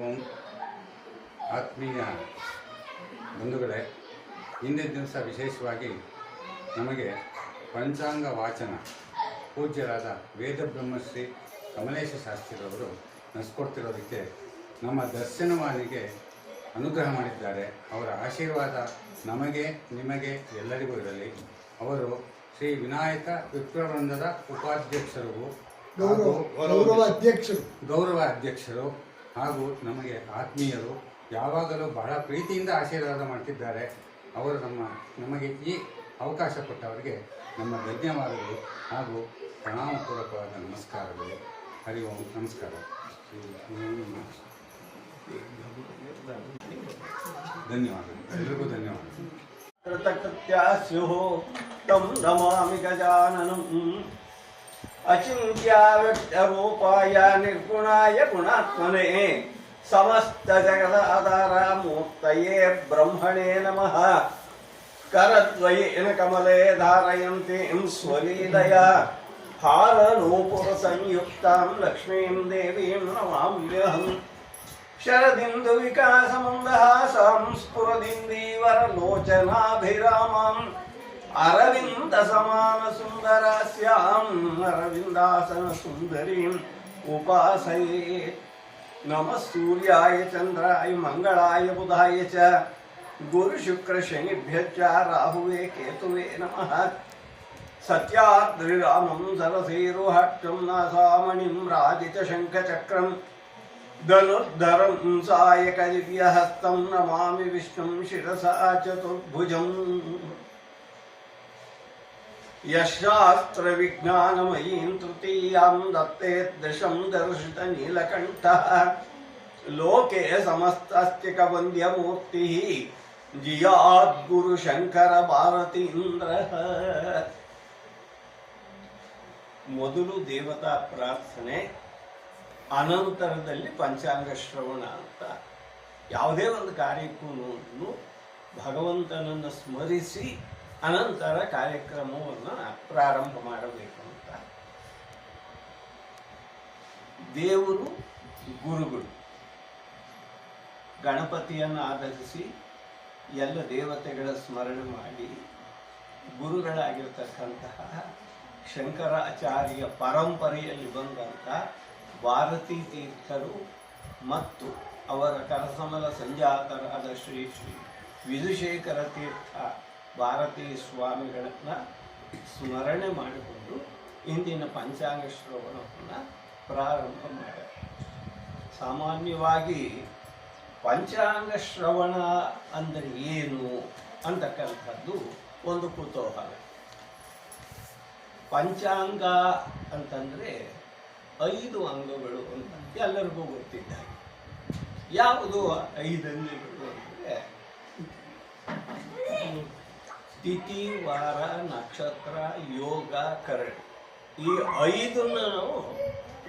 ಓಂ ಆತ್ಮೀಯ ಬಂಧುಗಳೇ, ಹಿಂದಿನ ದಿವಸ ವಿಶೇಷವಾಗಿ ನಮಗೆ ಪಂಚಾಂಗ ವಾಚನ ಪೂಜ್ಯರಾದ ವೇದಬ್ರಹ್ಮಶ್ರೀ ಕಮಲೇಶ ಶಾಸ್ತ್ರಿರವರು ನಡೆಸ್ಕೊಡ್ತಿರೋದಕ್ಕೆ ನಮ್ಮ ದರ್ಶನವಾಣಿಗೆ ಅನುಗ್ರಹ ಮಾಡಿದ್ದಾರೆ. ಅವರ ಆಶೀರ್ವಾದ ನಮಗೆ ನಿಮಗೆ ಎಲ್ಲರಿಗೂ ಇರಲಿ. ಅವರು ಶ್ರೀ ವಿನಾಯಕ ವಿಪ್ರವೃಂದದ ಉಪಾಧ್ಯಕ್ಷರು, ಗೌರವ ಅಧ್ಯಕ್ಷರು ಹಾಗೂ ನಮಗೆ ಆತ್ಮೀಯರು. ಯಾವಾಗಲೂ ಬಹಳ ಪ್ರೀತಿಯಿಂದ ಆಶೀರ್ವಾದ ಮಾಡ್ತಿದ್ದಾರೆ. ಅವರು ನಮಗೆ ಈ ಅವಕಾಶ ಕೊಟ್ಟವರಿಗೆ ನಮ್ಮ ಧನ್ಯವಾದಗಳು ಹಾಗೂ ಪ್ರಣಾಮಪೂರ್ವಕವಾದ ನಮಸ್ಕಾರಗಳು. ಹರಿ ಓಂ. ನಮಸ್ಕಾರ. ಧನ್ಯವಾದಗಳು, ಎಲ್ರಿಗೂ ಧನ್ಯವಾದಗಳು. तं नमामि गजाननम् अचिन्त्याव्यक्तरूपाय निर्गुणाय गुणात्मने समस्तजगदाधारमूर्तये ब्रह्मणे नमः. करद्वयेन कमले धारयन्तीं स्वलीलया हारनूपुरसंयुक्तां लक्ष्मीं देवीं नमाम्यहम्. शरदिन्दुविकासमन्दहासां स्फुरदिन्दीवरलोचनाभिरामाम् अरविन्दसमानसुन्दरास्याम् अरविन्दासनसुन्दरीम् उपासये. नमः सूर्याय चन्द्राय मङ्गलाय बुधाय च गुरुशुक्रशनिभ्यश्च राहुवे केतुवे नमः. सत्याद्रिरामं सरसीरुहट्टं नासामणिं राजितशङ्खचक्रं धनुर्धरं सायकदिव्यहस्तं नमामि विष्णुं शिरसा चतुर्भुजम्. यशास्त्रविज्ञानमयीं तृतीयां दत्ते दृशं दर्शितनीलकण्ठः लोके समस्तस्तिकवन्द्यमूर्तिः जियाद्गुरुशङ्करभारतीन्द्रः. ಮೊದಲು ದೇವತಾ ಪ್ರಾರ್ಥನೆ, ಅನಂತರದಲ್ಲಿ ಪಂಚಾಂಗ ಶ್ರವಣ ಅಂತ. ಯಾವುದೇ ಒಂದು ಕಾರ್ಯಕ್ಕೂ ಭಗವಂತನನ್ನು ಸ್ಮರಿಸಿ ಅನಂತರ ಕಾರ್ಯಕ್ರಮವನ್ನು ಪ್ರಾರಂಭ ಮಾಡಬೇಕು ಅಂತ. ದೇವರು ಗುರುಗಳು, ಗಣಪತಿಯನ್ನು ಆಧರಿಸಿ ಎಲ್ಲ ದೇವತೆಗಳ ಸ್ಮರಣೆ ಮಾಡಿ ಗುರುಗಳಾಗಿರ್ತಕ್ಕಂತಹ ಶಂಕರಾಚಾರ್ಯ ಪರಂಪರೆಯಲ್ಲಿ ಬಂದಂಥ ಭಾರತೀ ತೀರ್ಥರು ಮತ್ತು ಅವರ ಕರಸಮಲ ಸಂಜಾತರಾದ ಶ್ರೀ ಶ್ರೀ ವಿಧುಶೇಖರ ತೀರ್ಥ ಭಾರತೀ ಸ್ವಾಮಿಗಳನ್ನು ಸ್ಮರಣೆ ಮಾಡಿಕೊಂಡು ಇಂದಿನ ಪಂಚಾಂಗ ಶ್ರವಣವನ್ನು ಪ್ರಾರಂಭ ಮಾಡ್ಯಾರ. ಸಾಮಾನ್ಯವಾಗಿ ಪಂಚಾಂಗ ಶ್ರವಣ ಅಂದರೆ ಏನು ಅಂತಕ್ಕಂಥದ್ದು ಒಂದು ಕುತೂಹಲ. ಪಂಚಾಂಗ ಅಂತಂದರೆ 5 ಅಂಗಗಳು ಅಂತ ಎಲ್ಲರಿಗೂ ಗೊತ್ತಿದ್ದಾರೆ. ಯಾವುದು 5 ಅಂಗಗಳು ಅಂದರೆ ತಿಥಿ, ವಾರ, ನಕ್ಷತ್ರ, ಯೋಗ, ಕರಣಿ. ಈ 5ನ್ನು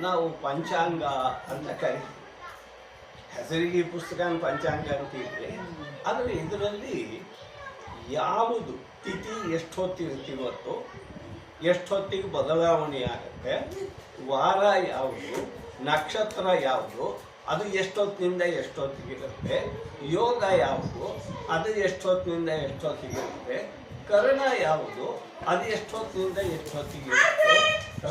ನಾವು ಪಂಚಾಂಗ ಅಂತ ಕರಿತೀವಿ. ಹೆಸರಿಗೆ ಈ ಪುಸ್ತಕ ಪಂಚಾಂಗ ಅಂತಿದ್ರೆ, ಆದರೆ ಇದರಲ್ಲಿ ಯಾವುದು ತಿಥಿ ಎಷ್ಟೊತ್ತಿರ್ತೀವತ್ತು, ಎಷ್ಟೊತ್ತಿಗೆ ಬದಲಾವಣೆ ಆಗುತ್ತೆ, ವಾರ ಯಾವುದು, ನಕ್ಷತ್ರ ಯಾವುದು, ಅದು ಎಷ್ಟೊತ್ತಿನಿಂದ ಎಷ್ಟೊತ್ತಿಗಿರುತ್ತೆ, ಯೋಗ ಯಾವುದು, ಅದು ಎಷ್ಟೊತ್ತಿನಿಂದ ಎಷ್ಟೊತ್ತಿಗಿರುತ್ತೆ, ಕರ್ಣ ಯಾವುದು, ಅದು ಎಷ್ಟೊತ್ತಿನಿಂದ ಎಷ್ಟೊತ್ತಿಗಿರುತ್ತೆ,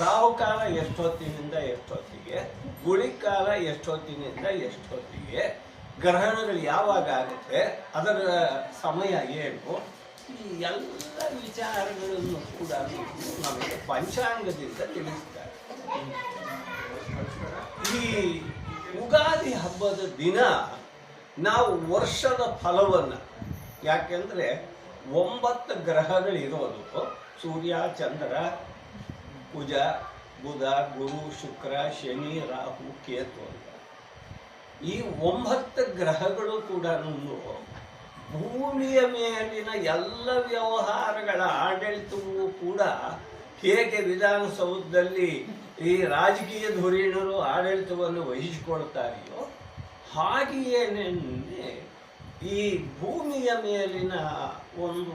ರಾಹುಕಾಲ ಎಷ್ಟೊತ್ತಿನಿಂದ ಎಷ್ಟೊತ್ತಿಗೆ, ಗುಳಿಕಾಲ ಎಷ್ಟೊತ್ತಿನಿಂದ ಎಷ್ಟೊತ್ತಿಗೆ, ಗ್ರಹಣಗಳು ಯಾವಾಗ ಆಗುತ್ತೆ, ಅದರ ಸಮಯ ಏನು, ಈ ಎಲ್ಲ ವಿಚಾರಗಳನ್ನು ಕೂಡ ನಮಗೆ ಪಂಚಾಂಗದಿಂದ ತಿಳಿಸ್ತಾರೆ. ಈ ಉಗಾದಿ ಹಬ್ಬದ ದಿನ ನಾವು ವರ್ಷದ ಫಲವನ್ನು, ಯಾಕೆಂದರೆ 9 ಗ್ರಹಗಳಿರೋದು, ಸೂರ್ಯ, ಚಂದ್ರ, ಕುಜ, ಬುಧ, ಗುರು, ಶುಕ್ರ, ಶನಿ, ರಾಹು, ಕೇತು ಅಂತ. ಈ 9 ಗ್ರಹಗಳು ಕೂಡ ಭೂಮಿಯ ಮೇಲಿನ ಎಲ್ಲ ವ್ಯವಹಾರಗಳ ಆಡಳಿತವೂ ಕೂಡ ಹೇಗೆ ವಿಧಾನಸೌಧದಲ್ಲಿ ಈ ರಾಜಕೀಯ ಧುರೀಣರು ಆಡಳಿತವನ್ನು ವಹಿಸಿಕೊಳ್ತಾರೆಯೋ ಹಾಗೆಯೇ ಈ ಭೂಮಿಯ ಮೇಲಿನ ಒಂದು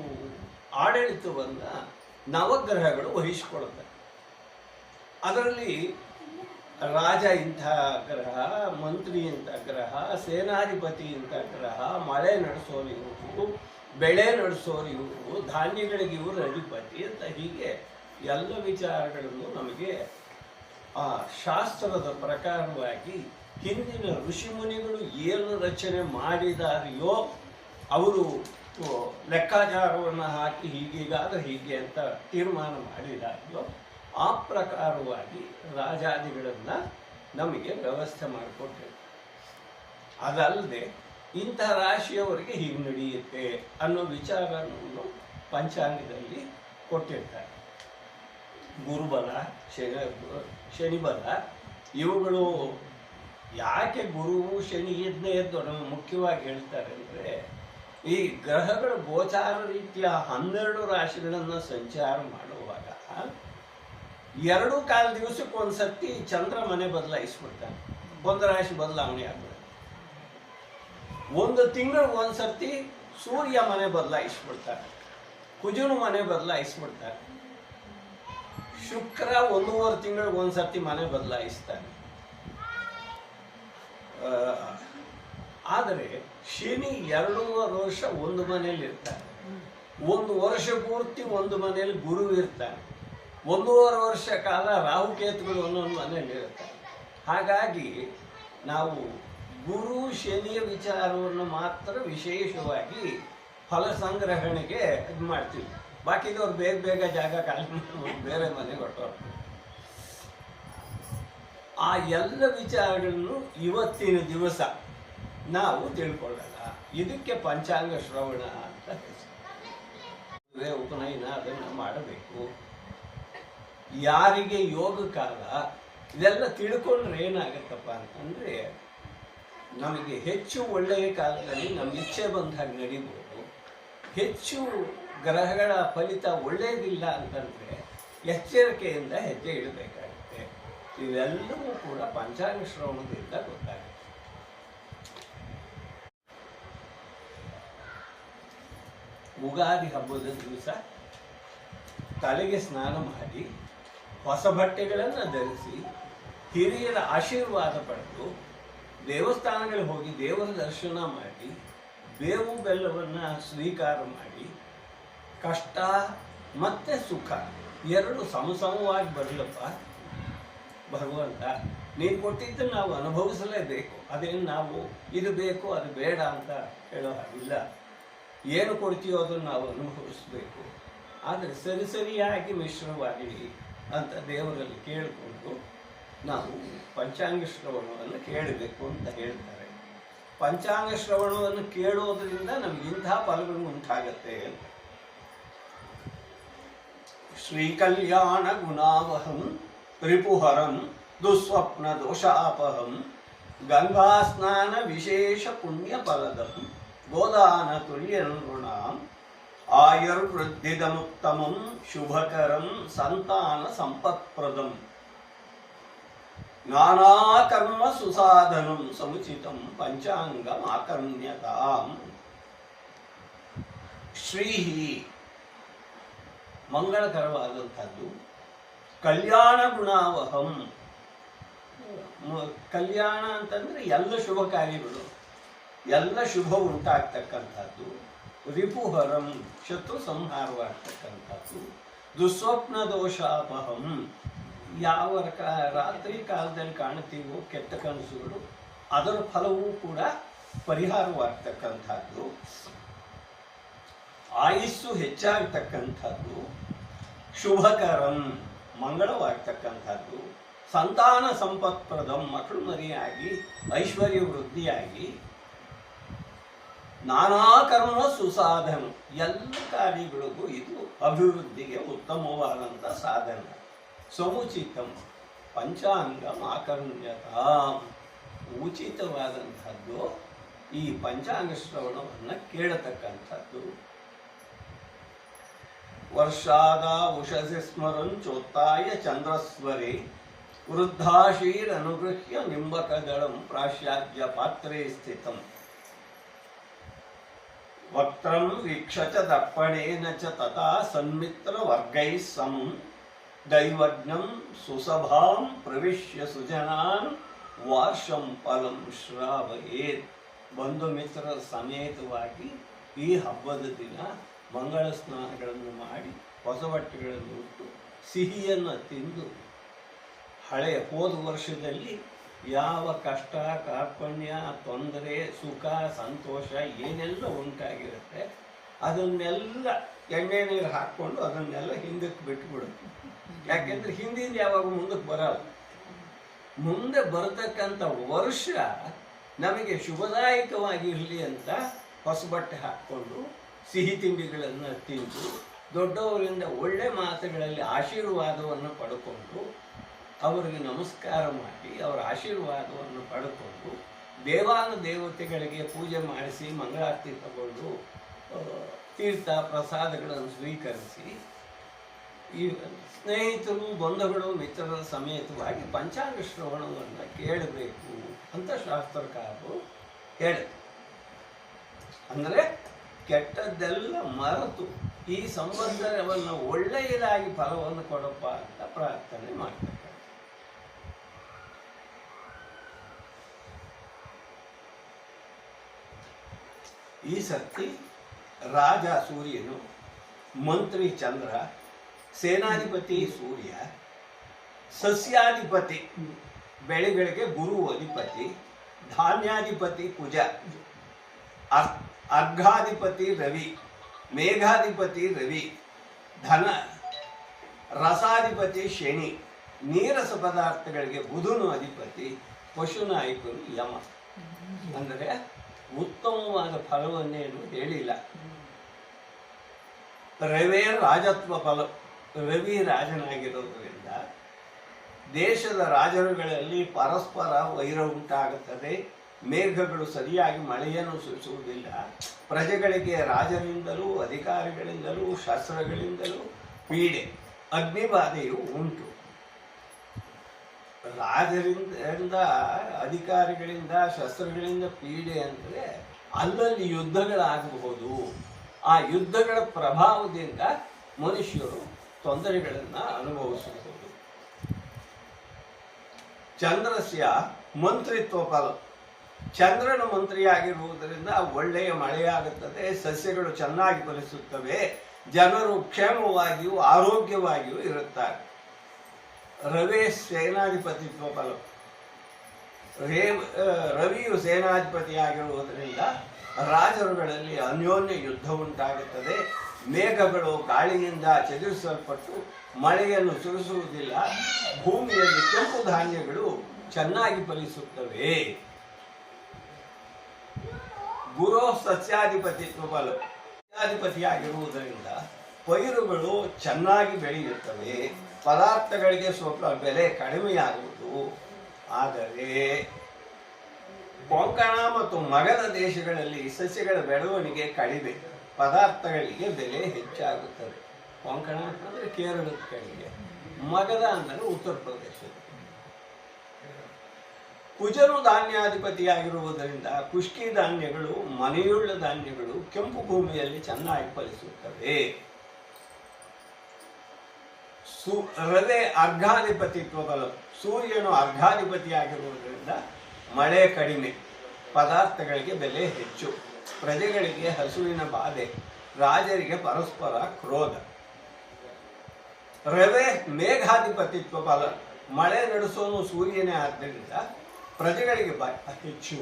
ಆಡಳಿತವನ್ನು ನವಗ್ರಹಗಳು ವಹಿಸಿಕೊಳ್ತಾರೆ. ಅದರಲ್ಲಿ ರಾಜ ಇಂಥ ಗ್ರಹ, ಮಂತ್ರಿ ಇಂಥ ಗ್ರಹ, ಸೇನಾಧಿಪತಿ ಇಂಥ ಗ್ರಹ, ಮಳೆ ನಡೆಸೋರು ಇವರು, ಬೆಳೆ ನಡೆಸೋರು ಇವರು, ಧಾನ್ಯಗಳಿಗೆ ಇವರು ಅಧಿಪತಿ ಅಂತ ಹೀಗೆ ಎಲ್ಲ ವಿಚಾರಗಳನ್ನು ನಮಗೆ ಆ ಶಾಸ್ತ್ರದ ಪ್ರಕಾರವಾಗಿ ಹಿಂದಿನ ಋಷಿಮುನಿಗಳು ಏನು ರಚನೆ ಮಾಡಿದಾರೆಯೋ ಅವರು ಲೆಕ್ಕಾಚಾರವನ್ನು ಹಾಕಿ ಹೀಗೀಗಾದ್ರೆ ಹೀಗೆ ಅಂತ ತೀರ್ಮಾನ ಮಾಡಿದಾರೆಯೋ ಆ ಪ್ರಕಾರವಾಗಿ ರಾಜಾದಿಗಳನ್ನು ನಮಗೆ ವ್ಯವಸ್ಥೆ ಮಾಡಿಕೊಟ್ಟಿರ್ತಾರೆ. ಅದಲ್ಲದೆ ಇಂಥ ರಾಶಿಯವರಿಗೆ ಹೀಗೆ ನಡೆಯುತ್ತೆ ಅನ್ನೋ ವಿಚಾರವನ್ನು ಪಂಚಾಂಗದಲ್ಲಿ ಕೊಟ್ಟಿರ್ತಾರೆ. ಗುರುಬಲ, ಶನಿಬಲ ಇವುಗಳು ಯಾಕೆ ಗುರು ಶನಿ ಎದ್ದು ಮುಖ್ಯವಾಗಿ ಹೇಳ್ತಾರೆ ಅಂದರೆ, ಈ ಗ್ರಹಗಳ ಗೋಚಾರ ರೀತಿಯ 12 ರಾಶಿಗಳನ್ನು ಸಂಚಾರ ಮಾಡುವಾಗ 2 ದಿವಸಕ್ಕೆ ಒಂದ್ಸರ್ತಿ ಚಂದ್ರ ಮನೆ ಬದಲಾಯಿಸ್ಬಿಡ್ತಾನೆ, ಒಂದು ರಾಶಿ ಬದಲಾವಣೆ ಆಗ್ಬಿಡುತ್ತೆ. 1 ತಿಂಗಳಿಗೆ ಒಂದ್ಸರ್ತಿ ಸೂರ್ಯ ಮನೆ ಬದಲಾಯಿಸ್ಬಿಡ್ತಾರೆ, ಕುಜುನು ಮನೆ ಬದಲಾಯಿಸ್ಬಿಡ್ತಾರೆ. ಶುಕ್ರ 1.5 ತಿಂಗಳಿಗೆ ಒಂದ್ಸರ್ತಿ ಮನೆ ಬದಲಾಯಿಸ್ತಾನೆ. ಆದರೆ ಶನಿ 2.5 ವರ್ಷ ಒಂದು ಮನೆಯಲ್ಲಿ ಇರ್ತಾನೆ, 1 ವರ್ಷ ಪೂರ್ತಿ ಒಂದು ಮನೆಯಲ್ಲಿ ಗುರು ಇರ್ತಾನೆ, 1.5 ವರ್ಷ ಕಾಲ ರಾಹುಕೇತುಗಳು ಒಂದೊಂದು ಮನೆಯಲ್ಲಿ ಇರ್ತಾರೆ. ಹಾಗಾಗಿ ನಾವು ಗುರು ಶನಿಯ ವಿಚಾರವನ್ನು ಮಾತ್ರ ವಿಶೇಷವಾಗಿ ಫಲ ಸಂಗ್ರಹಣೆಗೆ ಇದು ಮಾಡ್ತೀವಿ. ಬಾಕಿದವ್ರು ಬೇಗ ಬೇಗ ಜಾಗ ಖಾಲಿ ಬೇರೆ ಮನೆಗೆ ಹೊರಟೋಗ್ತಾರೆ. ಆ ಎಲ್ಲ ವಿಚಾರಗಳನ್ನು ಇವತ್ತಿನ ದಿವಸ ನಾವು ತಿಳ್ಕೊಳ್ಳೋಣ. ಇದಕ್ಕೆ ಪಂಚಾಂಗ ಶ್ರವಣ ಅಂತ ಹೆಸರು. ಉಪನಯನ ಅದನ್ನು ಮಾಡಬೇಕು. ಯಾರಿಗೆ ಯೋಗ ಕಾಲ ಇದೆಲ್ಲ ತಿಳ್ಕೊಂಡ್ರೆ ಏನಾಗತ್ತಪ್ಪ ಅಂತಂದರೆ, ನಮಗೆ ಹೆಚ್ಚು ಒಳ್ಳೆಯ ಕಾಲದಲ್ಲಿ ನಮ್ಮ ಇಚ್ಛೆ ಬಂದಾಗ ನಡಿಬೋದು. ಹೆಚ್ಚು ಗ್ರಹಗಳ ಫಲಿತ ಒಳ್ಳೆಯದಿಲ್ಲ ಅಂತಂದರೆ ಎಚ್ಚರಿಕೆಯಿಂದ ಹೆಜ್ಜೆ ಇಡಬೇಕಾಗುತ್ತೆ. ಇವೆಲ್ಲವೂ ಕೂಡ ಪಂಚಾಂಗ ಶ್ರವಣದಿಂದ ಗೊತ್ತಾಗುತ್ತೆ. ಉಗಾದಿ ಹಬ್ಬದ ದಿವಸ ತಲೆಗೆ ಸ್ನಾನ ಮಾಡಿ ಹೊಸ ಬಟ್ಟೆಗಳನ್ನು ಧರಿಸಿ ಹಿರಿಯರ ಆಶೀರ್ವಾದ ಪಡೆದು ದೇವಸ್ಥಾನಗಳಿಗೆ ಹೋಗಿ ದೇವರ ದರ್ಶನ ಮಾಡಿ ಬೇವು ಬೆಲ್ಲವನ್ನು ಸ್ವೀಕಾರ ಮಾಡಿ ಕಷ್ಟ ಮತ್ತು ಸುಖ 2 ಸಮಸಮವಾಗಿ ಬರಲಪ್ಪ ಭಗವಂತ, ನೀನು ಕೊಟ್ಟಿದ್ದನ್ನು ನಾವು ಅನುಭವಿಸಲೇಬೇಕು. ಅದೇನು ನಾವು ಇದು ಬೇಕು ಅದು ಬೇಡ ಅಂತ ಹೇಳೋ ಹಾಗಿಲ್ಲ. ಏನು ಕೊಡ್ತೀಯೋ ಅದನ್ನು ನಾವು ಅನುಭವಿಸಬೇಕು. ಆದರೆ ಸರಿಯಾಗಿ ಮಿಶ್ರವಾಗಲಿ ಅಂತ ದೇವರಲ್ಲಿ ಕೇಳಿಕೊಂಡು ನಾವು ಪಂಚಾಂಗ ಶ್ರವಣವನ್ನು ಕೇಳಬೇಕು ಅಂತ ಹೇಳ್ತಾರೆ. ಪಂಚಾಂಗ ಶ್ರವಣವನ್ನು ಕೇಳೋದ್ರಿಂದ ನಮಗೆ ಇಂಥ ಫಲಗಳು ಉಂಟಾಗತ್ತೆ ಅಂತ. ಶ್ರೀಕಲ್ಯಾಣ ಗುಣಾವಹಂ ರಿಪುಹರಂ ದುಸ್ವಪ್ನ ದೋಷಾಪಹಂ ಗಂಗಾ ಸ್ನಾನ ವಿಶೇಷ ಪುಣ್ಯ ಫಲದಂ ಗೋದಾನ ತುಲ್ಯ ನೃಣಾಂ ಆಯುರ್ವೃದ್ಧಿದಮುತ್ತಮಂ ಶುಭಕರಂ ಸಂತಾನ ಸಂಪತ್ಪ್ರದಂ ನಾನಾ ಕರ್ಮ ಸುಸಾಧನಂ ಸಮುಚಿತಂ ಪಂಚಾಂಗಮಾಕರ್ಣ್ಯತಾಂ. ಶ್ರೀ ಮಂಗಳಕರವಾದಂಥದ್ದು. ಕಲ್ಯಾಣ ಗುಣಾವಹಂ, ಕಲ್ಯಾಣ ಅಂತಂದ್ರೆ ಎಲ್ಲ ಶುಭ ಕಾರ್ಯಗಳು, ಎಲ್ಲ ಶುಭ ಉಂಟಾಗ್ತಕ್ಕಂಥದ್ದು. ರಿಪುಹರಂ, ಶತ್ರು ಸಂಹಾರವಾಗ್ತಕ್ಕಂಥದ್ದು. ದುಸ್ವಪ್ನ ದೋಷಾಪಹಂ, ಯಾವ ರಾತ್ರಿ ಕಾಲದಲ್ಲಿ ಕಾಣುತ್ತೀವೋ ಕೆಟ್ಟ ಕನಸುಗಳು ಅದರ ಫಲವೂ ಕೂಡ ಪರಿಹಾರವಾಗ್ತಕ್ಕಂಥದ್ದು. ಆಯುಸ್ಸು ಹೆಚ್ಚಾಗ್ತಕ್ಕಂಥದ್ದು. ಶುಭಕರಂ, ಮಂಗಳವಾಗ್ತಕ್ಕಂಥದ್ದು. ಸಂತಾನ ಸಂಪತ್ಪ್ರದಂ, ಮಕ್ಕಳು ಮರಿಯಾಗಿ ಐಶ್ವರ್ಯ ವೃದ್ಧಿಯಾಗಿ. ನಾನಾ ಕರ್ಮ ಸುಸಾಧನ, ಎಲ್ಲ ಕಾರ್ಯಗಳಿಗೂ ಇದು ಅಭಿವೃದ್ಧಿಗೆ ಉತ್ತಮವಾದಂಥ ಸಾಧನ. ಸಮುಚಿತಂ ಪಂಚಾಂಗಂ ಆಕರ್ಣ್ಯತಾಂ, ಉಚಿತವಾದಂಥದ್ದು ಈ ಪಂಚಾಂಗ ಶ್ರವಣವನ್ನು ಕೇಳತಕ್ಕಂಥದ್ದು. ವರ್ಷಾದ ಉಷಸಿ ಸ್ಮರನ್ ಚೋತ್ತಾಯ ಚಂದ್ರಸ್ವರೇ ವೃದ್ಧಾಶೀರನುಗೃಹ್ಯ ನಿಂಬಕದಳಂ ಪ್ರಾಶ್ಯಾಜ್ಯ ಪಾತ್ರೇ ಸ್ಥಿತಂ ವಕ್ತ್ರಂ ವೀಕ್ಷ ಚ ದರ್ಪಣೇನ ಚ ತಥಾ ಸನ್ಮಿತ್ರ ವರ್ಗೈಃ ಸಮಂ ದೈವಜ್ಞಂ ಸುಸಭಾಂ ಪ್ರವಿಶ್ಯ ಸುಜನಾನ್ ವಾರ್ಷಂ ಫಲಂ ಶ್ರಾವಯೇತ್. ಬಂಧು ಮಿತ್ರರ ಸಮೇತವಾಗಿ ಈ ಹಬ್ಬದ ದಿನ ಮಂಗಳ ಸ್ನಾನಗಳನ್ನು ಮಾಡಿ ಹೊಸ ಬಟ್ಟೆಗಳನ್ನು ಉಟ್ಟು ಸಿಹಿಯನ್ನು ತಿಂದು ಹೋದ ವರ್ಷದಲ್ಲಿ ಯಾವ ಕಷ್ಟ ಕಾರ್ಪಣ್ಯ ತೊಂದರೆ ಸುಖ ಸಂತೋಷ ಏನೆಲ್ಲ ಉಂಟಾಗಿರುತ್ತೆ ಅದನ್ನೆಲ್ಲ ಎಣ್ಣೆ ನೀರು ಹಾಕ್ಕೊಂಡು ಅದನ್ನೆಲ್ಲ ಹಿಂದಕ್ಕೆ ಬಿಟ್ಬಿಡುತ್ತೆ. ಯಾಕೆಂದ್ರೆ ಹಿಂದಿಂದ ಯಾವಾಗ ಮುಂದಕ್ಕೆ ಬರಲ್ಲ. ಮುಂದೆ ಬರತಕ್ಕಂಥ ವರ್ಷ ನಮಗೆ ಶುಭದಾಯಕವಾಗಿರಲಿ ಅಂತ ಹೊಸ ಬಟ್ಟೆ ಹಾಕ್ಕೊಂಡು ಸಿಹಿ ತಿಂಡಿಗಳನ್ನು ತಿಂದು ದೊಡ್ಡವರಿಂದ ಒಳ್ಳೆ ಮಾತುಗಳಲ್ಲಿ ಆಶೀರ್ವಾದವನ್ನು ಪಡ್ಕೊಂಡು ಅವರಿಗೆ ನಮಸ್ಕಾರ ಮಾಡಿ ಅವರ ಆಶೀರ್ವಾದವನ್ನು ಪಡ್ಕೊಂಡು ದೇವತೆಗಳಿಗೆ ಪೂಜೆ ಮಾಡಿಸಿ ಮಂಗಳಾರತಿ ತಗೊಂಡು ತೀರ್ಥ ಪ್ರಸಾದಗಳನ್ನು ಸ್ವೀಕರಿಸಿ ಈ ಸ್ನೇಹಿತರು ಬಂಧುಗಳು ಮಿತ್ರರ ಸಮೇತವಾಗಿ ಪಂಚಾಂಗ ಶ್ರವಣವನ್ನು ಕೇಳಬೇಕು ಅಂತ ಶಾಸ್ತ್ರಕಾರರು ಹೇಳಿದರು. ಅಂದರೆ ಕೆಟ್ಟದ್ದೆಲ್ಲ ಮರೆತು ಈ ಸಂಬಂಧವನ್ನು ಒಳ್ಳೆಯದಾಗಿ ಫಲವನ್ನು ಕೊಡಪ್ಪ ಅಂತ ಪ್ರಾರ್ಥನೆ ಮಾಡ್ತಾರೆ. ಈ ಸರ್ತಿ ರಾಜ ಸೂರ್ಯನು, ಮಂತ್ರಿ ಚಂದ್ರ, ಸೇನಾಧಿಪತಿ ಸೂರ್ಯ, ಸಸ್ಯಾಧಿಪತಿ ಬೆಳೆಗಳಿಗೆ ಗುರು ಅಧಿಪತಿ, ಧಾನ್ಯಾಧಿಪತಿ ಕುಜ, ಅರ್ಘಾಧಿಪತಿ ರವಿ, ಮೇಘಾಧಿಪತಿ ರವಿ, ಧನ ರಸಾಧಿಪತಿ ಶನಿ, ನೀರಸ ಪದಾರ್ಥಗಳಿಗೆ ಬುಧನು ಅಧಿಪತಿ, ಪಶುನಾಯಕರು ಯಮ. ಅಂದರೆ ಉತ್ತಮವಾದ ಫಲವನ್ನೇನು ಹೇಳಿಲ್ಲ. ರವೇ ರಾಜತ್ವ ಫಲ. ರವಿ ರಾಜನಾಗಿರೋದ್ರಿಂದ ದೇಶದ ರಾಜರುಗಳಲ್ಲಿ ಪರಸ್ಪರ ವೈರ ಉಂಟಾಗುತ್ತದೆ. ಮೇಘಗಳು ಸರಿಯಾಗಿ ಮಳೆಯನ್ನು ಸುರಿಸುವುದಿಲ್ಲ. ಪ್ರಜೆಗಳಿಗೆ ರಾಜರಿಂದಲೂ ಅಧಿಕಾರಿಗಳಿಂದಲೂ ಶಸ್ತ್ರಗಳಿಂದಲೂ ಪೀಡೆ, ಅಗ್ನಿಬಾಧೆಯು ಉಂಟು. ರಾಜರಿಂದ ಅಧಿಕಾರಿಗಳಿಂದ ಶಸ್ತ್ರಗಳಿಂದ ಪೀಡೆ ಅಂದರೆ ಅಲ್ಲಲ್ಲಿ ಯುದ್ಧಗಳಾಗಬಹುದು. ಆ ಯುದ್ಧಗಳ ಪ್ರಭಾವದಿಂದ ಮನುಷ್ಯರು ತೊಂದರೆಗಳನ್ನು ಅನುಭವಿಸಬಹುದು. ಚಂದ್ರಸ್ಯ ಮಂತ್ರಿತ್ವ ಫಲ. ಚಂದ್ರನ ಮಂತ್ರಿಯಾಗಿರುವುದರಿಂದ ಒಳ್ಳೆಯ ಮಳೆಯಾಗುತ್ತದೆ, ಸಸ್ಯಗಳು ಚೆನ್ನಾಗಿ ಫಲಿಸುತ್ತವೆ, ಜನರು ಕ್ಷೇಮವಾಗಿಯೂ ಆರೋಗ್ಯವಾಗಿಯೂ ಇರುತ್ತಾರೆ. ರವೇ ಸೇನಾಧಿಪತಿತ್ವ ಫಲ. ರವಿಯು ಸೇನಾಧಿಪತಿಯಾಗಿರುವುದರಿಂದ ರಾಜರುಗಳಲ್ಲಿ ಅನ್ಯೋನ್ಯ ಯುದ್ಧ ಉಂಟಾಗುತ್ತದೆ. ಮೇಘಗಳು ಗಾಳಿಯಿಂದ ಚದುರಿಸಲ್ಪಟ್ಟು ಮಳೆಯನ್ನು ಸುರಿಸುವುದಿಲ್ಲ. ಭೂಮಿಯಲ್ಲಿ ಕೆಂಪು ಧಾನ್ಯಗಳು ಚೆನ್ನಾಗಿ ಫಲಿಸುತ್ತವೆ. ಗುರು ಸಸ್ಯಾಧಿಪತಿತ್ವ ಫಲ. ಸಸ್ಯಾಧಿಪತಿಯಾಗಿರುವುದರಿಂದ ಪೈರುಗಳು ಚೆನ್ನಾಗಿ ಬೆಳೆಯುತ್ತವೆ, ಪದಾರ್ಥಗಳಿಗೆ ಸ್ವಲ್ಪ ಬೆಲೆ ಕಡಿಮೆಯಾಗುವುದು. ಆದರೆ ಕೊಂಕಣ ಮತ್ತು ಮಗಧ ದೇಶಗಳಲ್ಲಿ ಸಸ್ಯಗಳ ಬೆಳವಣಿಗೆ ಕಡಿಮೆ, ಪದಾರ್ಥಗಳಿಗೆ ಬೆಲೆ ಹೆಚ್ಚಾಗುತ್ತದೆ. ಕೊಂಕಣ ಅಂದರೆ ಕೇರಳದ ಕಡೆಗೆ, ಮಗಧ ಅಂದರೆ ಉತ್ತರ ಪ್ರದೇಶದ. ಕುಜನು ಧಾನ್ಯಾಧಿಪತಿಯಾಗಿರುವುದರಿಂದ ಕುಷ್ಕಿ ಧಾನ್ಯಗಳು, ಮನೆಯುಳ್ಳ ಧಾನ್ಯಗಳು ಕೆಂಪು ಭೂಮಿಯಲ್ಲಿ ಚೆನ್ನಾಗಿ ಫಲಿಸುತ್ತವೆ. ರವೆ ಅರ್ಘಾಧಿಪತಿತ್ವ ಬಲ. ಸೂರ್ಯನು ಅರ್ಘಾಧಿಪತಿಯಾಗಿರುವುದರಿಂದ ಮಳೆ ಕಡಿಮೆ, ಪದಾರ್ಥಗಳಿಗೆ ಬೆಲೆ ಹೆಚ್ಚು, ಪ್ರಜೆಗಳಿಗೆ ಹಸುವಿನ ಬಾಧೆ, ರಾಜರಿಗೆ ಪರಸ್ಪರ ಕ್ರೋಧ. ರವೆ ಮೇಘಾಧಿಪತಿತ್ವ ಫಲ. ಮಳೆ ನಡೆಸೋನು ಸೂರ್ಯನೇ ಆದ್ದರಿಂದ ಪ್ರಜೆಗಳಿಗೆ ಹೆಚ್ಚು,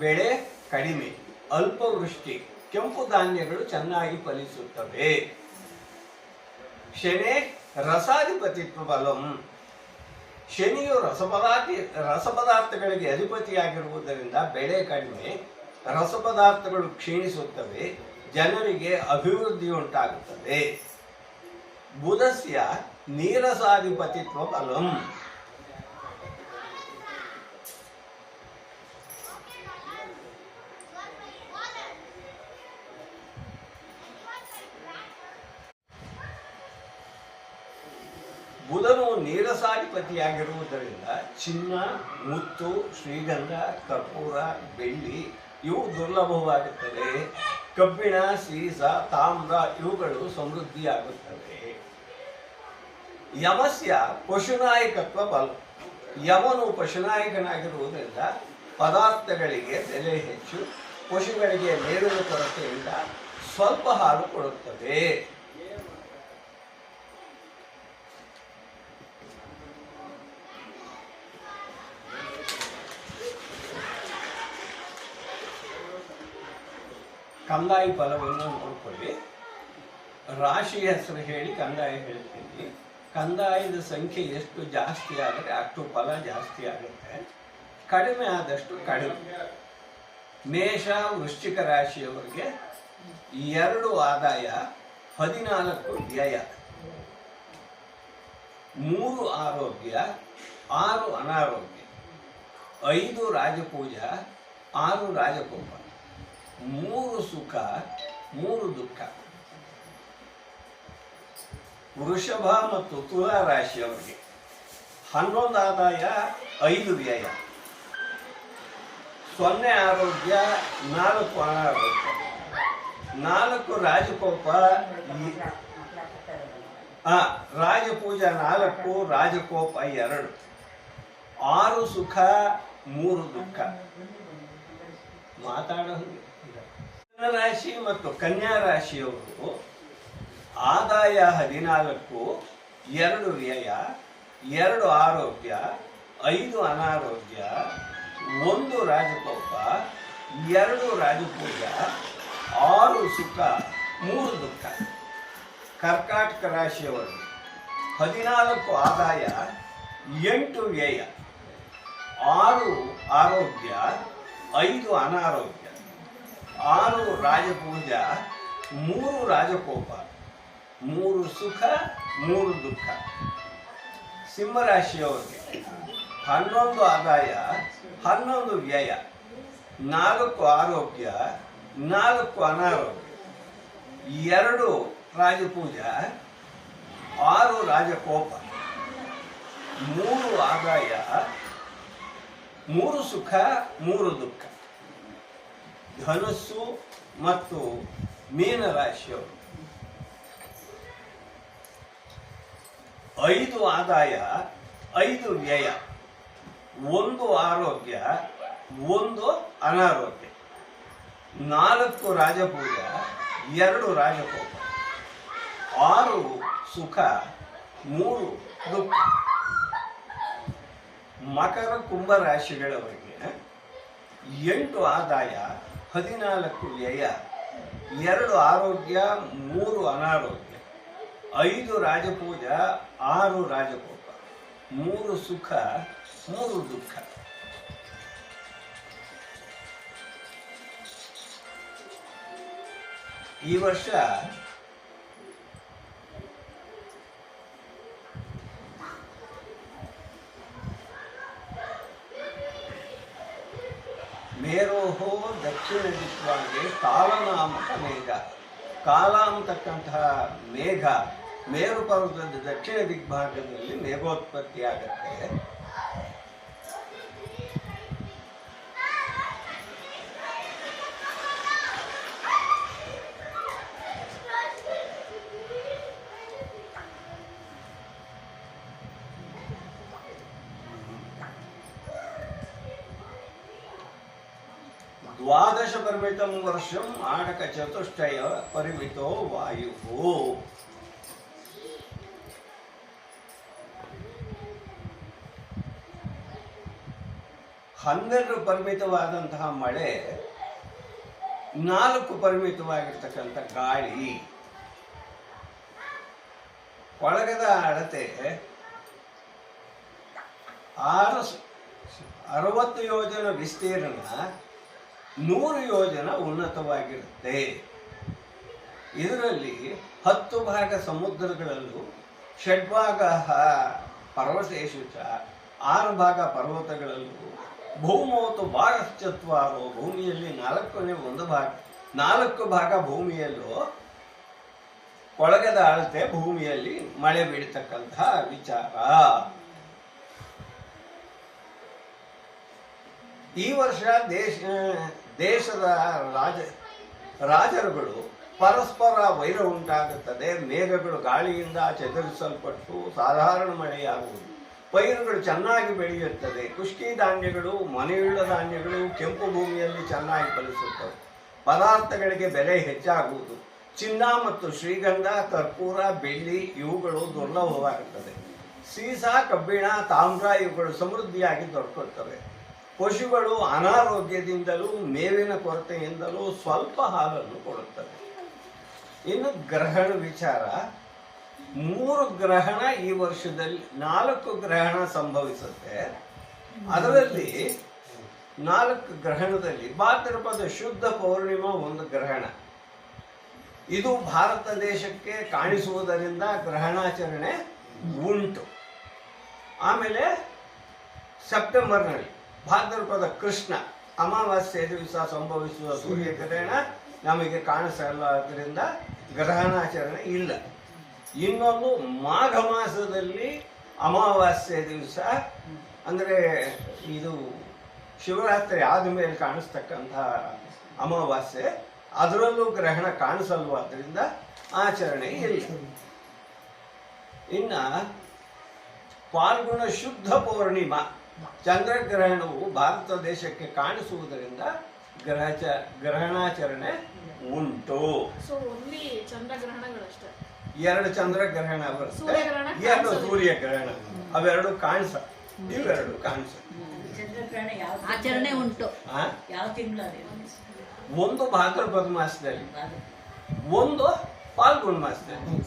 ಬೆಳೆ ಕಡಿಮೆ, ಅಲ್ಪವೃಷ್ಟಿ, ಕೆಂಪು ಧಾನ್ಯಗಳು ಚೆನ್ನಾಗಿ ಫಲಿಸುತ್ತವೆ. ಶನಿ ರಸಾಧಿಪತಿತ್ವ ಫಲಂ. ಶನಿಯು ರಸಪದಾರ್ಥಗಳಿಗೆ ಅಧಿಪತಿಯಾಗಿರುವುದರಿಂದ ಬೆಳೆ ಕಡಿಮೆ, ರಸಪದಾರ್ಥಗಳು ಕ್ಷೀಣಿಸುತ್ತವೆ, ಜನರಿಗೆ ಅಭಿವೃದ್ಧಿ ಉಂಟಾಗುತ್ತದೆ. ಬುಧಸ್ಯ ನೀರಸಾಧಿಪತಿತ್ವ ಫಲಂ. ಬುಧನು ನೀರಸಾಧಿಪತಿಯಾಗಿರುವುದರಿಂದ ಚಿನ್ನ, ಮುತ್ತು, ಶ್ರೀಗಂಧ, ಕರ್ಪೂರ, ಬೆಳ್ಳಿ ಇವು ದುರ್ಲಭವಾಗುತ್ತವೆ. ಕಬ್ಬಿಣ, ಸೀಸ, ತಾಮ್ರ ಇವುಗಳು ಸಮೃದ್ಧಿಯಾಗುತ್ತವೆ. ಯಮಸ್ಯ ಪಶುನಾಯಕತ್ವ ಬಲ. ಯಮನು ಪಶುನಾಯಕನಾಗಿರುವುದರಿಂದ ಪದಾರ್ಥಗಳಿಗೆ ಬೆಲೆ ಹೆಚ್ಚು, ಪಶುಗಳಿಗೆ ಮೇವಿನ ಕೊರತೆಯಿಂದ ಸ್ವಲ್ಪ ಹಾಲು ಕೊಡುತ್ತದೆ. ಕಂದಾಯ ಫಲವನ್ನು ನೋಡ್ಕೊಳ್ಳಿ. ರಾಶಿ ಹೆಸರು ಹೇಳಿ ಕಂದಾಯ ಹೇಳ್ತೀನಿ. ಕಂದಾಯದ ಸಂಖ್ಯೆ ಎಷ್ಟು ಜಾಸ್ತಿ ಆದರೆ ಅಷ್ಟು ಫಲ ಜಾಸ್ತಿ ಆಗುತ್ತೆ, ಕಡಿಮೆ ಆದಷ್ಟು ಕಡಿಮೆ. ಮೇಷ ವೃಶ್ಚಿಕ ರಾಶಿಯವರಿಗೆ 2 ಆದಾಯ, 14 ವ್ಯಯ, 3 ಆರೋಗ್ಯ, 6 ಅನಾರೋಗ್ಯ, 5 ರಾಜಪೂಜಾ, 6 ರಾಜಕೋಪ, 3 ಸುಖ, 3 ದುಃಖ. ವೃಷಭ ಮತ್ತು ತುಲಾ ರಾಶಿಯವರಿಗೆ 11 ಆದಾಯ, 5 ವ್ಯಯ, 0 ಆರೋಗ್ಯ, 4 ಅನಾರೋಗ್ಯ, 4 ರಾಜಕೋಪ, ರಾಜಪೂಜಾ 4, ರಾಜಕೋಪ 2, 6 ಸುಖ, 3 ದುಃಖ. ಮಾತಾಡೋದು ರಾಶಿ ಮತ್ತು ಕನ್ಯಾ ರಾಶಿಯವರು ಆದಾಯ 14, 2 ವ್ಯಯ, 2 ಆರೋಗ್ಯ, 5 ಅನಾರೋಗ್ಯ, 1 ರಾಜಕೋಪ, 2 ರಾಜಪೂಜಾ, 6 ಸುಖ, 3 ದುಃಖ. ಕರ್ಕಾಟಕ ರಾಶಿಯವರು 14 ಆದಾಯ, 8 ವ್ಯಯ, 6 ಆರೋಗ್ಯ, 5 ಅನಾರೋಗ್ಯ, 6 ರಾಜಪೂಜಾ, 3 ರಾಜಕೋಪ, 3 ಸುಖ, 3 ದುಃಖ. ಸಿಂಹರಾಶಿಯವರಿಗೆ 11 ಆದಾಯ, 11 ವ್ಯಯ, 4 ಆರೋಗ್ಯ, 4 ಅನಾರೋಗ್ಯ, 2 ರಾಜಪೂಜಾ, 6 ರಾಜಕೋಪ, 3 ಆದಾಯ, 3 ಸುಖ, 3 ದುಃಖ. ಧನುಸ್ಸು ಮತ್ತು ಮೀನರಾಶಿಯವರು 5 ಆದಾಯ, 5 ವ್ಯಯ, 1 ಆರೋಗ್ಯ, 1 ಅನಾರೋಗ್ಯ, 4 ರಾಜಪೂಜಾ, 2 ರಾಜಕೋಪ, 6 ಸುಖ, 3 ದುಃಖ. ಮಕರ ಕುಂಭ ರಾಶಿಗಳವರಿಗೆ 8 ಆದಾಯ, 14 ವ್ಯಯ, 2 ಆರೋಗ್ಯ, 3 ಅನಾರೋಗ್ಯ, 5 ರಾಜಪೂಜಾ, 6 ರಾಜಕೋಪ, 3 ಸುಖ, 3 ದುಃಖ. ಈ ವರ್ಷ ಮೇರೋಹೋ ದಕ್ಷಿಣ ದಿಕ್ಕಿಗೆ ಕಾಲನಾಮಕ ಮೇಘ. ಕಾಲ ಅಂತಕ್ಕಂತಹ ಮೇಘ ಮೇರು ಪರ್ವತದ ದಕ್ಷಿಣ ದಿಗ್ಭಾಗದಲ್ಲಿ ಮೇಘೋತ್ಪತ್ತಿ ಆಗುತ್ತೆ. ದ್ವಾದಶ ಪರಿಮಿತಂ ವರ್ಷಂ ಆಡಕ ಚತುಷ್ಟಯ ಪರಿಮಿತೋ ವಾಯು. 12 ಪರಿಮಿತವಾದಂತಹ ಮಳೆ, 4 ಪರಿಮಿತವಾಗಿರ್ತಕ್ಕಂಥ ಗಾಳಿ. ಕೊಳಗದ ಅಳತೆ 60 ಯೋಜನ ವಿಸ್ತೀರ್ಣ, 100 ಯೋಜನ ಉನ್ನತವಾಗಿರುತ್ತೆ. ಇದರಲ್ಲಿ 10 ಭಾಗ ಸಮುದ್ರಗಳಲ್ಲೂ, ಷಡ್ಭಾಗ ಪರ್ವತೇಶು ಚ, 6 ಭಾಗ ಪರ್ವತಗಳಲ್ಲೂ, ಭೂಮೋತು ಭಾಗಶ್ಚತ್ವಾರೋ, ಭೂಮಿಯಲ್ಲಿ 4 ಭಾಗ ಭೂಮಿಯಲ್ಲೂ ಕೊಳಗದ ಅಳತೆ ಭೂಮಿಯಲ್ಲಿ ಮಳೆ ಬೀಳತಕ್ಕಂತಹ ವಿಚಾರ. ಈ ವರ್ಷ ದೇಶದ ರಾಜರುಗಳು ಪರಸ್ಪರ ವೈರ ಉಂಟಾಗುತ್ತದೆ. ಮೇಘಗಳು ಗಾಳಿಯಿಂದ ಚದುರಿಸಲ್ಪಟ್ಟು ಸಾಧಾರಣ ಮಳೆಯಾಗುವುದು. ಪೈರುಗಳು ಚೆನ್ನಾಗಿ ಬೆಳೆಯುತ್ತದೆ. ಕುಷ್ಕಿ ಧಾನ್ಯಗಳು, ಮನೆಯುಳ್ಳ ಧಾನ್ಯಗಳು ಕೆಂಪು ಭೂಮಿಯಲ್ಲಿ ಚೆನ್ನಾಗಿ ಫಲಿಸುತ್ತವೆ. ಪದಾರ್ಥಗಳಿಗೆ ಬೆಲೆ ಹೆಚ್ಚಾಗುವುದು. ಚಿನ್ನ ಮತ್ತು ಶ್ರೀಗಂಧ, ಕರ್ಪೂರ, ಬೆಳ್ಳಿ ಇವುಗಳು ದುರ್ಲಭವಾಗುತ್ತದೆ. ಸೀಸ, ಕಬ್ಬಿಣ, ತಾಮ್ರ ಇವುಗಳು ಸಮೃದ್ಧಿಯಾಗಿ ದೊರಕುತ್ತವೆ. ಪಶುಗಳು ಅನಾರೋಗ್ಯದಿಂದಲೂ ಮೇವಿನ ಕೊರತೆಯಿಂದಲೂ ಸ್ವಲ್ಪ ಹಾಲನ್ನು ಕೊಡುತ್ತವೆ. ಇನ್ನು ಗ್ರಹಣ ವಿಚಾರ. 3 ಗ್ರಹಣ ಈ ವರ್ಷದಲ್ಲಿ, 4 ಗ್ರಹಣ ಸಂಭವಿಸುತ್ತೆ. ಅದರಲ್ಲಿ 4 ಗ್ರಹಣದಲ್ಲಿ ಭಾದ್ರಪದ ಶುದ್ಧ ಪೌರ್ಣಿಮಾ ಒಂದು ಗ್ರಹಣ. ಇದು ಭಾರತ ದೇಶಕ್ಕೆ ಕಾಣಿಸುವುದರಿಂದ ಗ್ರಹಣಾಚರಣೆ ಉಂಟು. ಆಮೇಲೆ ಸೆಪ್ಟೆಂಬರ್ನಲ್ಲಿ ಭಾದ್ರಪದ ಕೃಷ್ಣ ಅಮಾವಾಸ್ಯೆ ದಿವಸ ಸಂಭವಿಸುವ ಸೂರ್ಯಗ್ರಹಣ ನಮಗೆ ಕಾಣಿಸಲ್ಲದ್ರಿಂದ ಗ್ರಹಣಾಚರಣೆ ಇಲ್ಲ. ಇನ್ನೊಂದು ಮಾಘ ಮಾಸದಲ್ಲಿ ಅಮಾವಾಸ್ಯೆ ದಿವಸ, ಅಂದರೆ ಇದು ಶಿವರಾತ್ರಿ ಆದಮೇಲೆ ಕಾಣಿಸ್ತಕ್ಕಂಥ ಅಮಾವಾಸ್ಯೆ, ಅದರಲ್ಲೂ ಗ್ರಹಣ ಕಾಣಿಸಲ್ವಾದ್ರಿಂದ ಆಚರಣೆ ಇಲ್ಲ. ಇನ್ನು ಫಾಲ್ಗುಣ ಶುದ್ಧ ಪೌರ್ಣಿಮಾ ಚಂದ್ರಗ್ರಹಣವು ಭಾರತ ದೇಶಕ್ಕೆ ಕಾಣಿಸುವುದರಿಂದ ಗ್ರಹಣಾಚರಣೆ ಉಂಟು. 2 ಚಂದ್ರಗ್ರಹಣ ಬರುತ್ತೆ, 2 ಸೂರ್ಯಗ್ರಹಣ. ಅವೆರಡು ಕಾಣಿಸ, ಇವೆರಡು ಕಾಣಿಸ. ಆಚರಣೆ ಉಂಟು. ಯಾವ ತಿಂಗಳು? ಒಂದು ಭಾದ್ರಪದ ಮಾಸದಲ್ಲಿ, ಒಂದು ಫಾಲ್ಗುಣ ಮಾಸದಲ್ಲಿ.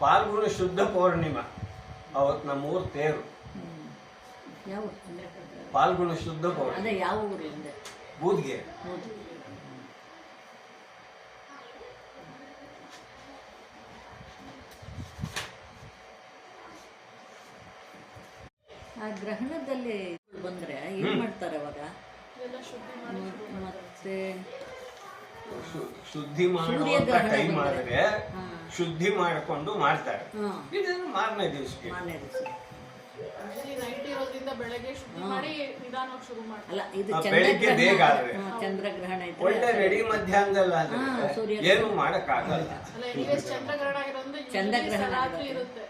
ಫಾಲ್ಗುಣ ಶುದ್ಧ ಪೌರ್ಣಿಮಾ ಅವತ್ತು ನಮ್ಮೂರು ತೇರು. ಯಾವ ಫಾಲ್ಗುಣ ಶುದ್ಧ ಪೌರ್ಣಿಮಾ ಅದೇ ಯಾವ ಊರಿಂದ? ಬೂದ್ಗೆರೆ. ಆ ಗ್ರಹಣದಲ್ಲಿ ಬಂದ್ರೆ ಏನ್ ಮಾಡ್ತಾರೆ ಅವಾಗ? ಮತ್ತೆ ಶುದ್ಧಿ ಮಾಡುವಂತ ಟೈಮ್ ಆದ್ರೆ ಶುದ್ಧಿ ಮಾಡಿಕೊಂಡು ಮಾಡ್ತಾರೆ. ಇದನ್ನು ಮಾರನೇ ದಿವಸಕ್ಕೆ ಅಲ್ಲ, ಇದು ಬೆಳಿಗ್ಗೆ ಬೇಗ ಆದ್ರೆ ಚಂದ್ರಗ್ರಹಣ ಒಳ್ಳೆ ರೆಡಿ ಮಧ್ಯಾಹ್ನದಲ್ಲ ಏನು ಮಾಡಕ್ಕಾಗಲ್ಲ. ಚಂದ್ರಗ್ರಹಣ ರಾತ್ರಿ ಇರುತ್ತೆ,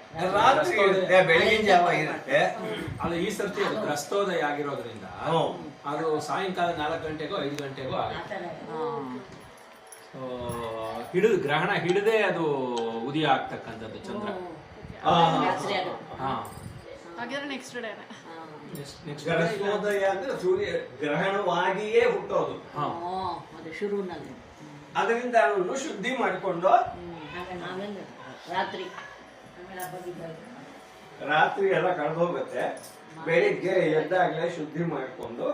ಬೆಳಗಿನ ಜಾವ ಇರುತ್ತೆ. ಅದು ಈ ಸರ್ತಿ ಅದು ಗ್ರಸ್ತೋದಯ ಆಗಿರೋದ್ರಿಂದ ಅದು ಸಾಯಂಕಾಲ 4 ಗಂಟೆಗೋ 5 ಗಂಟೆಗೋ ಆಗುತ್ತೆ. ಹಿಡಿದು ಗ್ರಹಣ ಹಿಡದೆ ಅದು ಉದಯ ಆಗ್ತಕ್ಕಂಥದ್ದು ಚಂದ್ರ. ಗ್ರಹಣೋದಯ ಅಂದ್ರೆ ಸೂರ್ಯ ಗ್ರಹಣವಾಗಿಯೇ ಹುಟ್ಟೋದು. ಶುರುನಲ್ಲಿ ಅದರಿಂದ ಅವನು ಶುದ್ಧಿ ಮಾಡಿಕೊಂಡು ರಾತ್ರಿ ಎಲ್ಲ ಕಳೆದು ಹೋಗುತ್ತೆ. ಬೆಳಿಗ್ಗೆ ಎದ್ದಾಗಲೇ ಶುದ್ಧಿ ಮಾಡಿಕೊಂಡು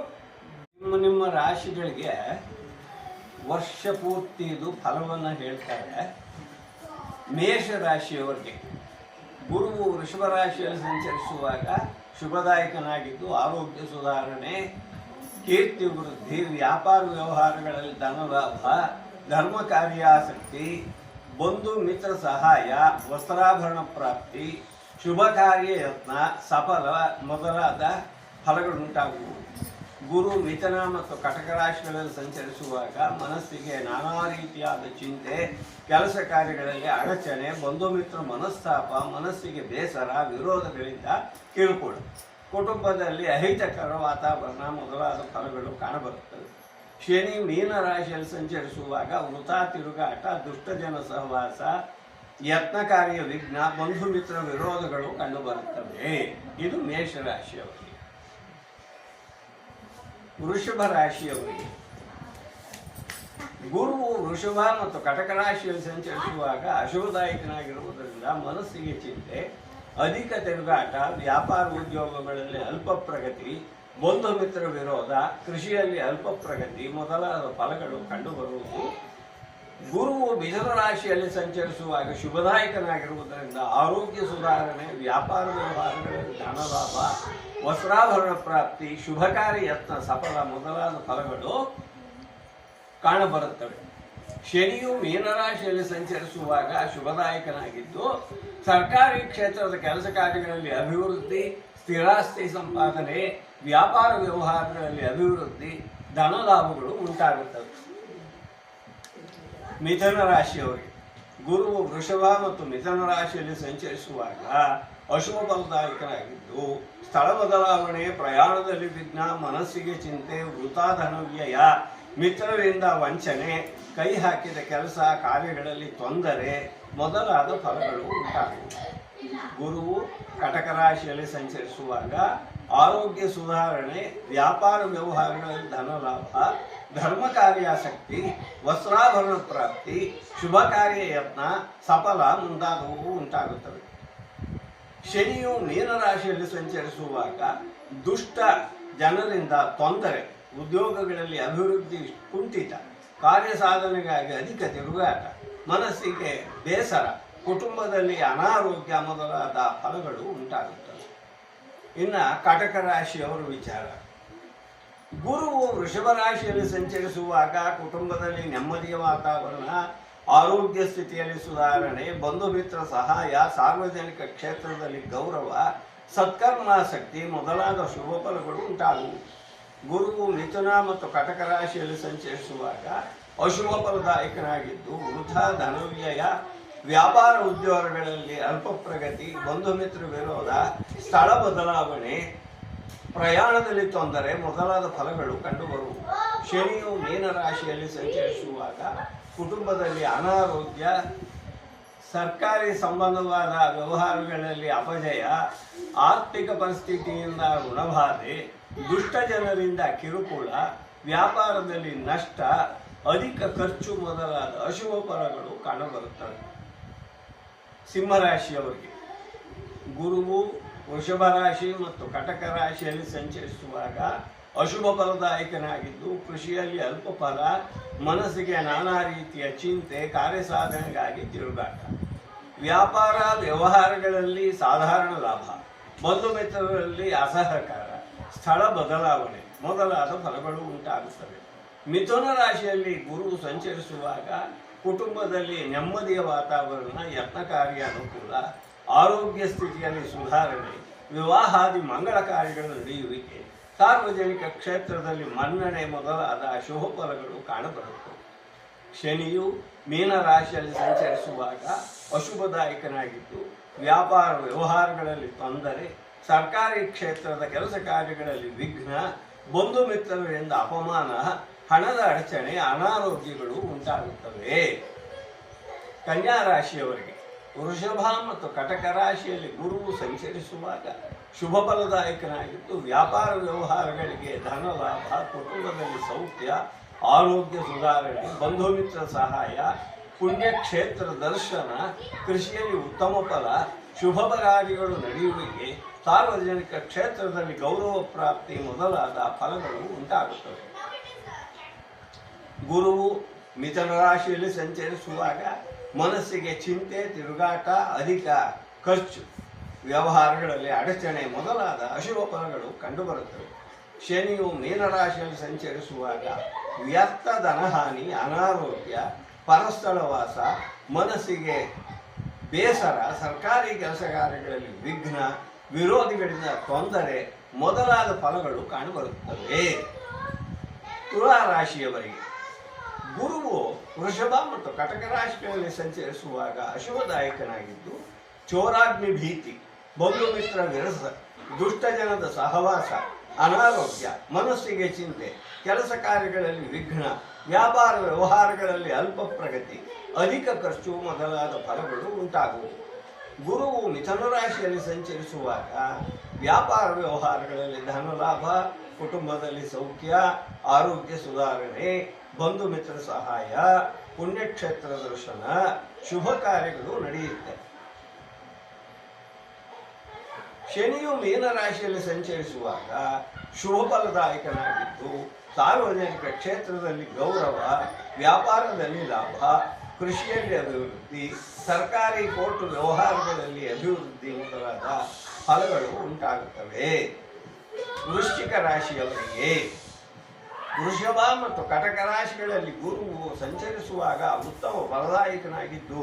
ನಿಮ್ಮ ರಾಶಿಗಳಿಗೆ ವರ್ಷ ಪೂರ್ತಿ ಇದು ಫಲವನ್ನು ಹೇಳ್ತಾರೆ. ಮೇಷ ರಾಶಿಯವರಿಗೆ ಗುರುವು ವೃಷಭ ರಾಶಿಯಲ್ಲಿ ಸಂಚರಿಸುವಾಗ ಶುಭದಾಯಕನಾಗಿದ್ದು ಆರೋಗ್ಯ ಸುಧಾರಣೆ, ಕೀರ್ತಿ ವೃದ್ಧಿ, ವ್ಯಾಪಾರ ವ್ಯವಹಾರಗಳಲ್ಲಿ ಧನಲಾಭ, ಧರ್ಮ ಕಾರ್ಯಾಸಕ್ತಿ, ಬಂಧು ಮಿತ್ರ ಸಹಾಯ, ವಸ್ತ್ರಾಭರಣ ಪ್ರಾಪ್ತಿ, ಶುಭ ಕಾರ್ಯ ಯತ್ನ ಸಫಲ ಮೊದಲಾದ ಫಲಗಳುಂಟಾಗುವು. ಗುರು ಮಿಥುನ ಮತ್ತು ಕಟಕ ರಾಶಿಗಳಲ್ಲಿ ಸಂಚರಿಸುವಾಗ ಮನಸ್ಸಿಗೆ ನಾನಾ ರೀತಿಯಾದ ಚಿಂತೆ, ಕೆಲಸ ಕಾರ್ಯಗಳಲ್ಲಿ ಅಡಚಣೆ, ಬಂಧು ಮಿತ್ರ ಮನಸ್ತಾಪ, ಮನಸ್ಸಿಗೆ ಬೇಸರ, ವಿರೋಧಗಳಿಂದ ಕಿರುಕುಳ, ಕುಟುಂಬದಲ್ಲಿ ಅಹಿತಕರ ವಾತಾವರಣ ಮೊದಲಾದ ಫಲಗಳು ಕಾಣಬರುತ್ತವೆ. ಶನಿ ಮೀನ ರಾಶಿಯಲ್ಲಿ ಸಂಚರಿಸುವಾಗ ವೃಥಾ ತಿರುಗಾಟ, ದುಷ್ಟಜನ ಸಹವಾಸ, ಯತ್ನ ಕಾರ್ಯ ವಿಘ್ನ, ಬಂಧು ಮಿತ್ರ ವಿರೋಧಗಳು ಕಂಡುಬರುತ್ತವೆ. ಇದು ಮೇಷರಾಶಿಯವರಿಗೆ. ವೃಷಭ ರಾಶಿಯವರಿಗೆ ಗುರುವು ವೃಷಭ ಮತ್ತು ಕಟಕ ರಾಶಿಯಲ್ಲಿ ಸಂಚರಿಸುವಾಗ ಅಶುಭದಾಯಕನಾಗಿರುವುದರಿಂದ ಮನಸ್ಸಿಗೆ ಚಿಂತೆ, ಅಧಿಕ ತಿರುಗಾಟ, ವ್ಯಾಪಾರ ಉದ್ಯೋಗಗಳಲ್ಲಿ ಅಲ್ಪ ಪ್ರಗತಿ, ಬಂಧು ಮಿತ್ರ ವಿರೋಧ, ಕೃಷಿಯಲ್ಲಿ ಅಲ್ಪ ಪ್ರಗತಿ ಮೊದಲಾದ ಫಲಗಳು ಕಂಡುಬರುವುದು. ಗುರುವು ಮಿಥುನ ರಾಶಿಯಲ್ಲಿ ಸಂಚರಿಸುವಾಗ ಶುಭದಾಯಕನಾಗಿರುವುದರಿಂದ ಆರೋಗ್ಯ ಸುಧಾರಣೆ, ವ್ಯಾಪಾರ ವ್ಯವಹಾರಗಳಲ್ಲಿ ಧನಲಾಭ, ವಸ್ತ್ರಾಭರಣ ಪ್ರಾಪ್ತಿ, ಶುಭ ಕಾರ್ಯ ಯತ್ನ ಸಫಲ ಮೊದಲಾದ ಫಲಗಳು ಕಾಣಬರುತ್ತವೆ. ಶನಿಯು ಮೀನರಾಶಿಯಲ್ಲಿ ಸಂಚರಿಸುವಾಗ ಶುಭದಾಯಕನಾಗಿದ್ದು ಸರ್ಕಾರಿ ಕ್ಷೇತ್ರದ ಕೆಲಸ ಕಾರ್ಯಗಳಲ್ಲಿ ಅಭಿವೃದ್ಧಿ, ಸ್ಥಿರಾಸ್ತಿ ಸಂಪಾದನೆ, ವ್ಯಾಪಾರ ವ್ಯವಹಾರಗಳಲ್ಲಿ ಅಭಿವೃದ್ಧಿ, ಧನಲಾಭಗಳು ಉಂಟಾಗುತ್ತವೆ. ಮಿಥುನ ರಾಶಿಯವರಿಗೆ ಗುರುವು ವೃಷಭ ಮತ್ತು ಮಿಥುನ ರಾಶಿಯಲ್ಲಿ ಸಂಚರಿಸುವಾಗ ಅಶುಭ ಫಲದಾಯಕನಾಗಿದ್ದು ಸ್ಥಳ ಬದಲಾವಣೆ, ಪ್ರಯಾಣದಲ್ಲಿ ವಿಘ್ನ, ಮನಸ್ಸಿಗೆ ಚಿಂತೆ, ವೃಥಾ ಧನವ್ಯಯ, ಮಿತ್ರರಿಂದ ವಂಚನೆ, ಕೈ ಹಾಕಿದ ಕೆಲಸ ಕಾರ್ಯಗಳಲ್ಲಿ ತೊಂದರೆ ಮೊದಲಾದ ಫಲಗಳು ಉಂಟಾಗುತ್ತವೆ. ಗುರುವು ಕಟಕ ರಾಶಿಯಲ್ಲಿ ಸಂಚರಿಸುವಾಗ ಆರೋಗ್ಯ ಸುಧಾರಣೆ, ವ್ಯಾಪಾರ ವ್ಯವಹಾರಗಳಲ್ಲಿ ಧನ ಲಾಭ, ಧರ್ಮ ಕಾರ್ಯಾಸಕ್ತಿ, ವಸ್ತ್ರಾಭರಣ ಪ್ರಾಪ್ತಿ, ಶುಭ ಕಾರ್ಯ ಯತ್ನ, ಸಫಲ ಮುಂತಾದವು ಉಂಟಾಗುತ್ತವೆ. ಶನಿಯು ಮೀನರಾಶಿಯಲ್ಲಿ ಸಂಚರಿಸುವಾಗ ದುಷ್ಟ ಜನರಿಂದ ತೊಂದರೆ, ಉದ್ಯೋಗಗಳಲ್ಲಿ ಅಭಿವೃದ್ಧಿ ಕುಂಠಿತ, ಕಾರ್ಯ ಸಾಧನೆಗಾಗಿ ಅಧಿಕ ತಿರುಗಾಟ, ಮನಸ್ಸಿಗೆ ಬೇಸರ, ಕುಟುಂಬದಲ್ಲಿ ಅನಾರೋಗ್ಯ ಮೊದಲಾದ ಫಲಗಳು ಉಂಟಾಗುತ್ತವೆ. ಇನ್ನು ಕಟಕ ರಾಶಿಯವರ ವಿಚಾರ. ಗುರುವು ವೃಷಭ ರಾಶಿಯಲ್ಲಿ ಸಂಚರಿಸುವಾಗ ಕುಟುಂಬದಲ್ಲಿ ನೆಮ್ಮದಿಯ ವಾತಾವರಣ, ಆರೋಗ್ಯ ಸ್ಥಿತಿಯಲ್ಲಿ ಸುಧಾರಣೆ, ಬಂಧು ಮಿತ್ರ ಸಹಾಯ, ಸಾರ್ವಜನಿಕ ಕ್ಷೇತ್ರದಲ್ಲಿ ಗೌರವ, ಸತ್ಕರ್ಮಾಸಕ್ತಿ ಮೊದಲಾದ ಶುಭ ಫಲಗಳು ಉಂಟಾಗುವು. ಗುರುವು ಮಿಥುನ ಮತ್ತು ಕಟಕ ರಾಶಿಯಲ್ಲಿ ಸಂಚರಿಸುವಾಗ ಅಶುಭ ಫಲದಾಯಕನಾಗಿದ್ದು ವೃಥಾ ಧನವ್ಯಯ, ವ್ಯಾಪಾರ ಉದ್ಯೋಗಗಳಲ್ಲಿ ಅಲ್ಪ ಪ್ರಗತಿ, ಬಂಧು ಮಿತ್ರ ವಿರೋಧ, ಸ್ಥಳ ಬದಲಾವಣೆ, ಪ್ರಯಾಣದಲ್ಲಿ ತೊಂದರೆ ಮೊದಲಾದ ಫಲಗಳು ಕಂಡುಬರುವು. ಶನಿಯು ಮೀನರಾಶಿಯಲ್ಲಿ ಸಂಚರಿಸುವಾಗ ಕುಟುಂಬದಲ್ಲಿ ಅನಾರೋಗ್ಯ, ಸರ್ಕಾರಿ ಸಂಬಂಧವಾದ ವ್ಯವಹಾರಗಳಲ್ಲಿ ಅಪಜಯ, ಆರ್ಥಿಕ ಪರಿಸ್ಥಿತಿಯಿಂದ ಋಣಬಾಧೆ, ದುಷ್ಟ ಜನರಿಂದ ಕಿರುಕುಳ, ವ್ಯಾಪಾರದಲ್ಲಿ ನಷ್ಟ, ಅಧಿಕ ಖರ್ಚು ಮೊದಲಾದ ಅಶುಭ ಫಲಗಳು ಕಾಣಬರುತ್ತವೆ. ಸಿಂಹರಾಶಿಯವರಿಗೆ ಗುರುವು ವೃಷಭ ರಾಶಿ ಮತ್ತು ಕಟಕ ರಾಶಿಯಲ್ಲಿ ಸಂಚರಿಸುವಾಗ ಅಶುಭ ಫಲದಾಯಕನಾಗಿದ್ದು ಕೃಷಿಯಲ್ಲಿ ಅಲ್ಪ ಫಲ, ಮನಸ್ಸಿಗೆ ನಾನಾ ರೀತಿಯ ಚಿಂತೆ, ಕಾರ್ಯಸಾಧನೆಗಾಗಿ ತಿರುಗಾಟ, ವ್ಯಾಪಾರ ವ್ಯವಹಾರಗಳಲ್ಲಿ ಸಾಧಾರಣ ಲಾಭ, ಬಂಧು ಮಿತ್ರರಲ್ಲಿ ಅಸಹಕಾರ, ಸ್ಥಳ ಬದಲಾವಣೆ ಮೊದಲಾದ ಫಲಗಳು ಉಂಟಾಗುತ್ತವೆ. ಮಿಥುನ ರಾಶಿಯಲ್ಲಿ ಗುರು ಸಂಚರಿಸುವಾಗ ಕುಟುಂಬದಲ್ಲಿ ನೆಮ್ಮದಿಯ ವಾತಾವರಣ, ಯತ್ನಕಾರಿ ಅನುಕೂಲ, ಆರೋಗ್ಯ ಸ್ಥಿತಿಯಲ್ಲಿ ಸುಧಾರಣೆ, ವಿವಾಹಾದಿ ಮಂಗಳ ಕಾರ್ಯಗಳ ನಡೆಯುವಿಕೆ, ಸಾರ್ವಜನಿಕ ಕ್ಷೇತ್ರದಲ್ಲಿ ಮನ್ನಣೆ ಮೊದಲಾದ ಶುಭ ಫಲಗಳು ಕಾಣಬರುತ್ತವೆ. ಶನಿಯು ಮೀನ ರಾಶಿಯಲ್ಲಿ ಸಂಚರಿಸುವಾಗ ಅಶುಭದಾಯಕನಾಗಿದ್ದು ವ್ಯಾಪಾರ ವ್ಯವಹಾರಗಳಲ್ಲಿ ತೊಂದರೆ, ಸರ್ಕಾರಿ ಕ್ಷೇತ್ರದ ಕೆಲಸ ಕಾರ್ಯಗಳಲ್ಲಿ ವಿಘ್ನ, ಬಂಧು ಮಿತ್ರರಿಂದ ಅಪಮಾನ, ಹಣದ ಅಡಚಣೆ, ಅನಾರೋಗ್ಯಗಳು ಉಂಟಾಗುತ್ತವೆ. ಕನ್ಯಾ ರಾಶಿಯವರಿಗೆ ವೃಷಭ ಮತ್ತು ಕಟಕ ರಾಶಿಯಲ್ಲಿ ಗುರುವು ಸಂಚರಿಸುವಾಗ ಶುಭ ಫಲದಾಯಕನಾಗಿದ್ದು ವ್ಯಾಪಾರ ವ್ಯವಹಾರಗಳಿಗೆ ಧನ ಲಾಭ, ಕುಟುಂಬದಲ್ಲಿ ಸೌಖ್ಯ, ಆರೋಗ್ಯ ಸುಧಾರಣೆ, ಬಂಧು ಮಿತ್ರ ಸಹಾಯ, ಪುಣ್ಯಕ್ಷೇತ್ರ ದರ್ಶನ, ಕೃಷಿಯಲ್ಲಿ ಉತ್ತಮ ಫಲ, ಶುಭ ಕಾರ್ಯಗಳು ನಡೆಯುವಿಕೆ, ಸಾರ್ವಜನಿಕ ಕ್ಷೇತ್ರದಲ್ಲಿ ಗೌರವ ಪ್ರಾಪ್ತಿ ಮೊದಲಾದ ಫಲಗಳು ಉಂಟಾಗುತ್ತವೆ. ಗುರುವು ಮಿಥುನ ರಾಶಿಯಲ್ಲಿ ಸಂಚರಿಸುವಾಗ ಮನಸ್ಸಿಗೆ ಚಿಂತೆ, ತಿರುಗಾಟ, ಅಧಿಕ ಖರ್ಚು, ವ್ಯವಹಾರಗಳಲ್ಲಿ ಅಡಚಣೆ ಮೊದಲಾದ ಅಶುಭ ಫಲಗಳು ಕಂಡುಬರುತ್ತವೆ. ಶನಿಯು ಮೀನರಾಶಿಯಲ್ಲಿ ಸಂಚರಿಸುವಾಗ ವ್ಯರ್ಥ ಧನಹಾನಿ, ಅನಾರೋಗ್ಯ, ಪರಸ್ಥಳವಾಸ, ಮನಸ್ಸಿಗೆ ಬೇಸರ, ಸರ್ಕಾರಿ ಕೆಲಸ ಕಾರ್ಯಗಳಲ್ಲಿ ವಿಘ್ನ, ವಿರೋಧಿಗಳಿಂದ ತೊಂದರೆ ಮೊದಲಾದ ಫಲಗಳು ಕಾಣಬರುತ್ತವೆ. ತುಲಾ ರಾಶಿಯವರಿಗೆ ಗುರುವು ವೃಷಭ ಮತ್ತು ಕಟಕ ರಾಶಿಗಳಲ್ಲಿ ಸಂಚರಿಸುವಾಗ ಅಶುಭದಾಯಕನಾಗಿದ್ದು ಚೋರಾಗ್ನಿ ಭೀತಿ, ಬಂಧು ಮಿತ್ರ ವಿರಸ, ದುಷ್ಟಜನದ ಸಹವಾಸ, ಅನಾರೋಗ್ಯ, ಮನಸ್ಸಿಗೆ ಚಿಂತೆ, ಕೆಲಸ ಕಾರ್ಯಗಳಲ್ಲಿ ವಿಘ್ನ, ವ್ಯಾಪಾರ ವ್ಯವಹಾರಗಳಲ್ಲಿ ಅಲ್ಪ ಪ್ರಗತಿ, ಅಧಿಕ ಖರ್ಚು ಮೊದಲಾದ ಫಲಗಳು ಉಂಟಾಗುವು. ಗುರುವು ಮಿಥುನ ರಾಶಿಯಲ್ಲಿ ಸಂಚರಿಸುವಾಗ ವ್ಯಾಪಾರ ವ್ಯವಹಾರಗಳಲ್ಲಿ ಧನ ಲಾಭ, ಕುಟುಂಬದಲ್ಲಿ ಸೌಖ್ಯ, ಆರೋಗ್ಯ ಸುಧಾರಣೆ, ಬಂಧು ಮಿತ್ರ ಸಹಾಯ, ಪುಣ್ಯಕ್ಷೇತ್ರ ದರ್ಶನ, ಶುಭ ಕಾರ್ಯಗಳು ನಡೆಯುತ್ತವೆ. ಶನಿಯು ಮೀನರಾಶಿಯಲ್ಲಿ ಸಂಚರಿಸುವಾಗ ಶುಭ ಫಲದಾಯಕನಾಗಿದ್ದು ಸಾರ್ವಜನಿಕ ಕ್ಷೇತ್ರದಲ್ಲಿ ಗೌರವ, ವ್ಯಾಪಾರದಲ್ಲಿ ಲಾಭ, ಕೃಷಿಯಲ್ಲಿ ಅಭಿವೃದ್ಧಿ, ಸರ್ಕಾರಿ ಕೋರ್ಟ್ ವ್ಯವಹಾರಗಳಲ್ಲಿ ಅಭಿವೃದ್ಧಿ ಮೊದಲಾದ ಫಲಗಳು ಉಂಟಾಗುತ್ತವೆ. ವೃಶ್ಚಿಕ ರಾಶಿಯವರಿಗೆ ವೃಷಭ ಮತ್ತು ಕಟಕ ರಾಶಿಗಳಲ್ಲಿ ಗುರುವು ಸಂಚರಿಸುವಾಗ ಉತ್ತಮ ಫಲದಾಯಕನಾಗಿದ್ದು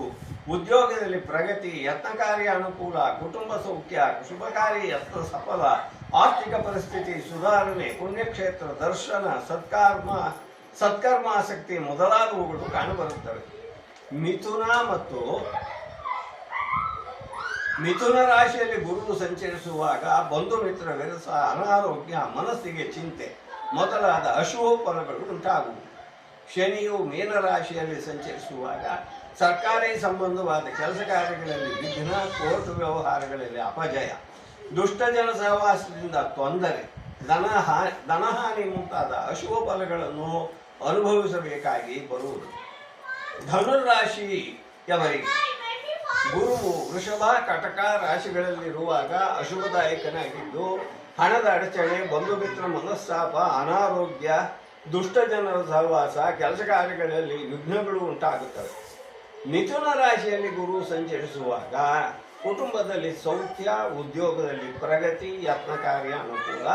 ಉದ್ಯೋಗದಲ್ಲಿ ಪ್ರಗತಿ, ಯತ್ನಕಾರಿ ಅನುಕೂಲ, ಕುಟುಂಬ ಸೌಖ್ಯ, ಶುಭಕಾರಿ ಯತ್ನ ಸಫಲ, ಆರ್ಥಿಕ ಪರಿಸ್ಥಿತಿ ಸುಧಾರಣೆ, ಪುಣ್ಯಕ್ಷೇತ್ರ ದರ್ಶನ, ಸತ್ಕರ್ಮಾಸಕ್ತಿ ಮೊದಲಾದವುಗಳು ಕಾಣಬರುತ್ತವೆ. ಮಿಥುನ ರಾಶಿಯಲ್ಲಿ ಗುರು ಸಂಚರಿಸುವಾಗ ಬಂಧು ಮಿತ್ರ ವಿರಸ, ಅನಾರೋಗ್ಯ, ಮನಸ್ಸಿಗೆ ಚಿಂತೆ ಮೊದಲಾದ ಅಶುಭ ಫಲಗಳು ಉಂಟಾಗುವುದು. ಶನಿಯು ಮೀನರಾಶಿಯಲ್ಲಿ ಸಂಚರಿಸುವಾಗ ಸರ್ಕಾರಿ ಸಂಬಂಧವಾದ ಕೆಲಸ ಕಾರ್ಯಗಳಲ್ಲಿ ವಿಘ್ನ, ಕೋರ್ಟ್ ವ್ಯವಹಾರಗಳಲ್ಲಿ ಅಪಜಯ, ದುಷ್ಟಜನ ಸಹವಾಸದಿಂದ ತೊಂದರೆ, ಧನಹಾನಿ ಮುಂತಾದ ಅಶುಭ ಫಲಗಳನ್ನು ಅನುಭವಿಸಬೇಕಾಗಿ ಬರುವುದು. ಧನುರಾಶಿಯವರಿಗೆ ಗುರುವು ವೃಷಭ, ಕಟಕ ರಾಶಿಗಳಲ್ಲಿರುವಾಗ ಅಶುಭದಾಯಕನಾಗಿದ್ದು ಹಣದ ಅಡಚಣೆ, ಬಂಧು ಮಿತ್ರ ಮನಸ್ತಾಪ, ಅನಾರೋಗ್ಯ, ದುಷ್ಟ ಜನರ ಸಹವಾಸ, ಕೆಲಸ ಕಾರ್ಯಗಳಲ್ಲಿ ವಿಘ್ನಗಳು ಉಂಟಾಗುತ್ತವೆ. ಮಿಥುನ ರಾಶಿಯಲ್ಲಿ ಗುರು ಸಂಚರಿಸುವಾಗ ಕುಟುಂಬದಲ್ಲಿ ಸೌಖ್ಯ, ಉದ್ಯೋಗದಲ್ಲಿ ಪ್ರಗತಿ, ಯತ್ನ ಕಾರ್ಯ ಅನುಕೂಲ,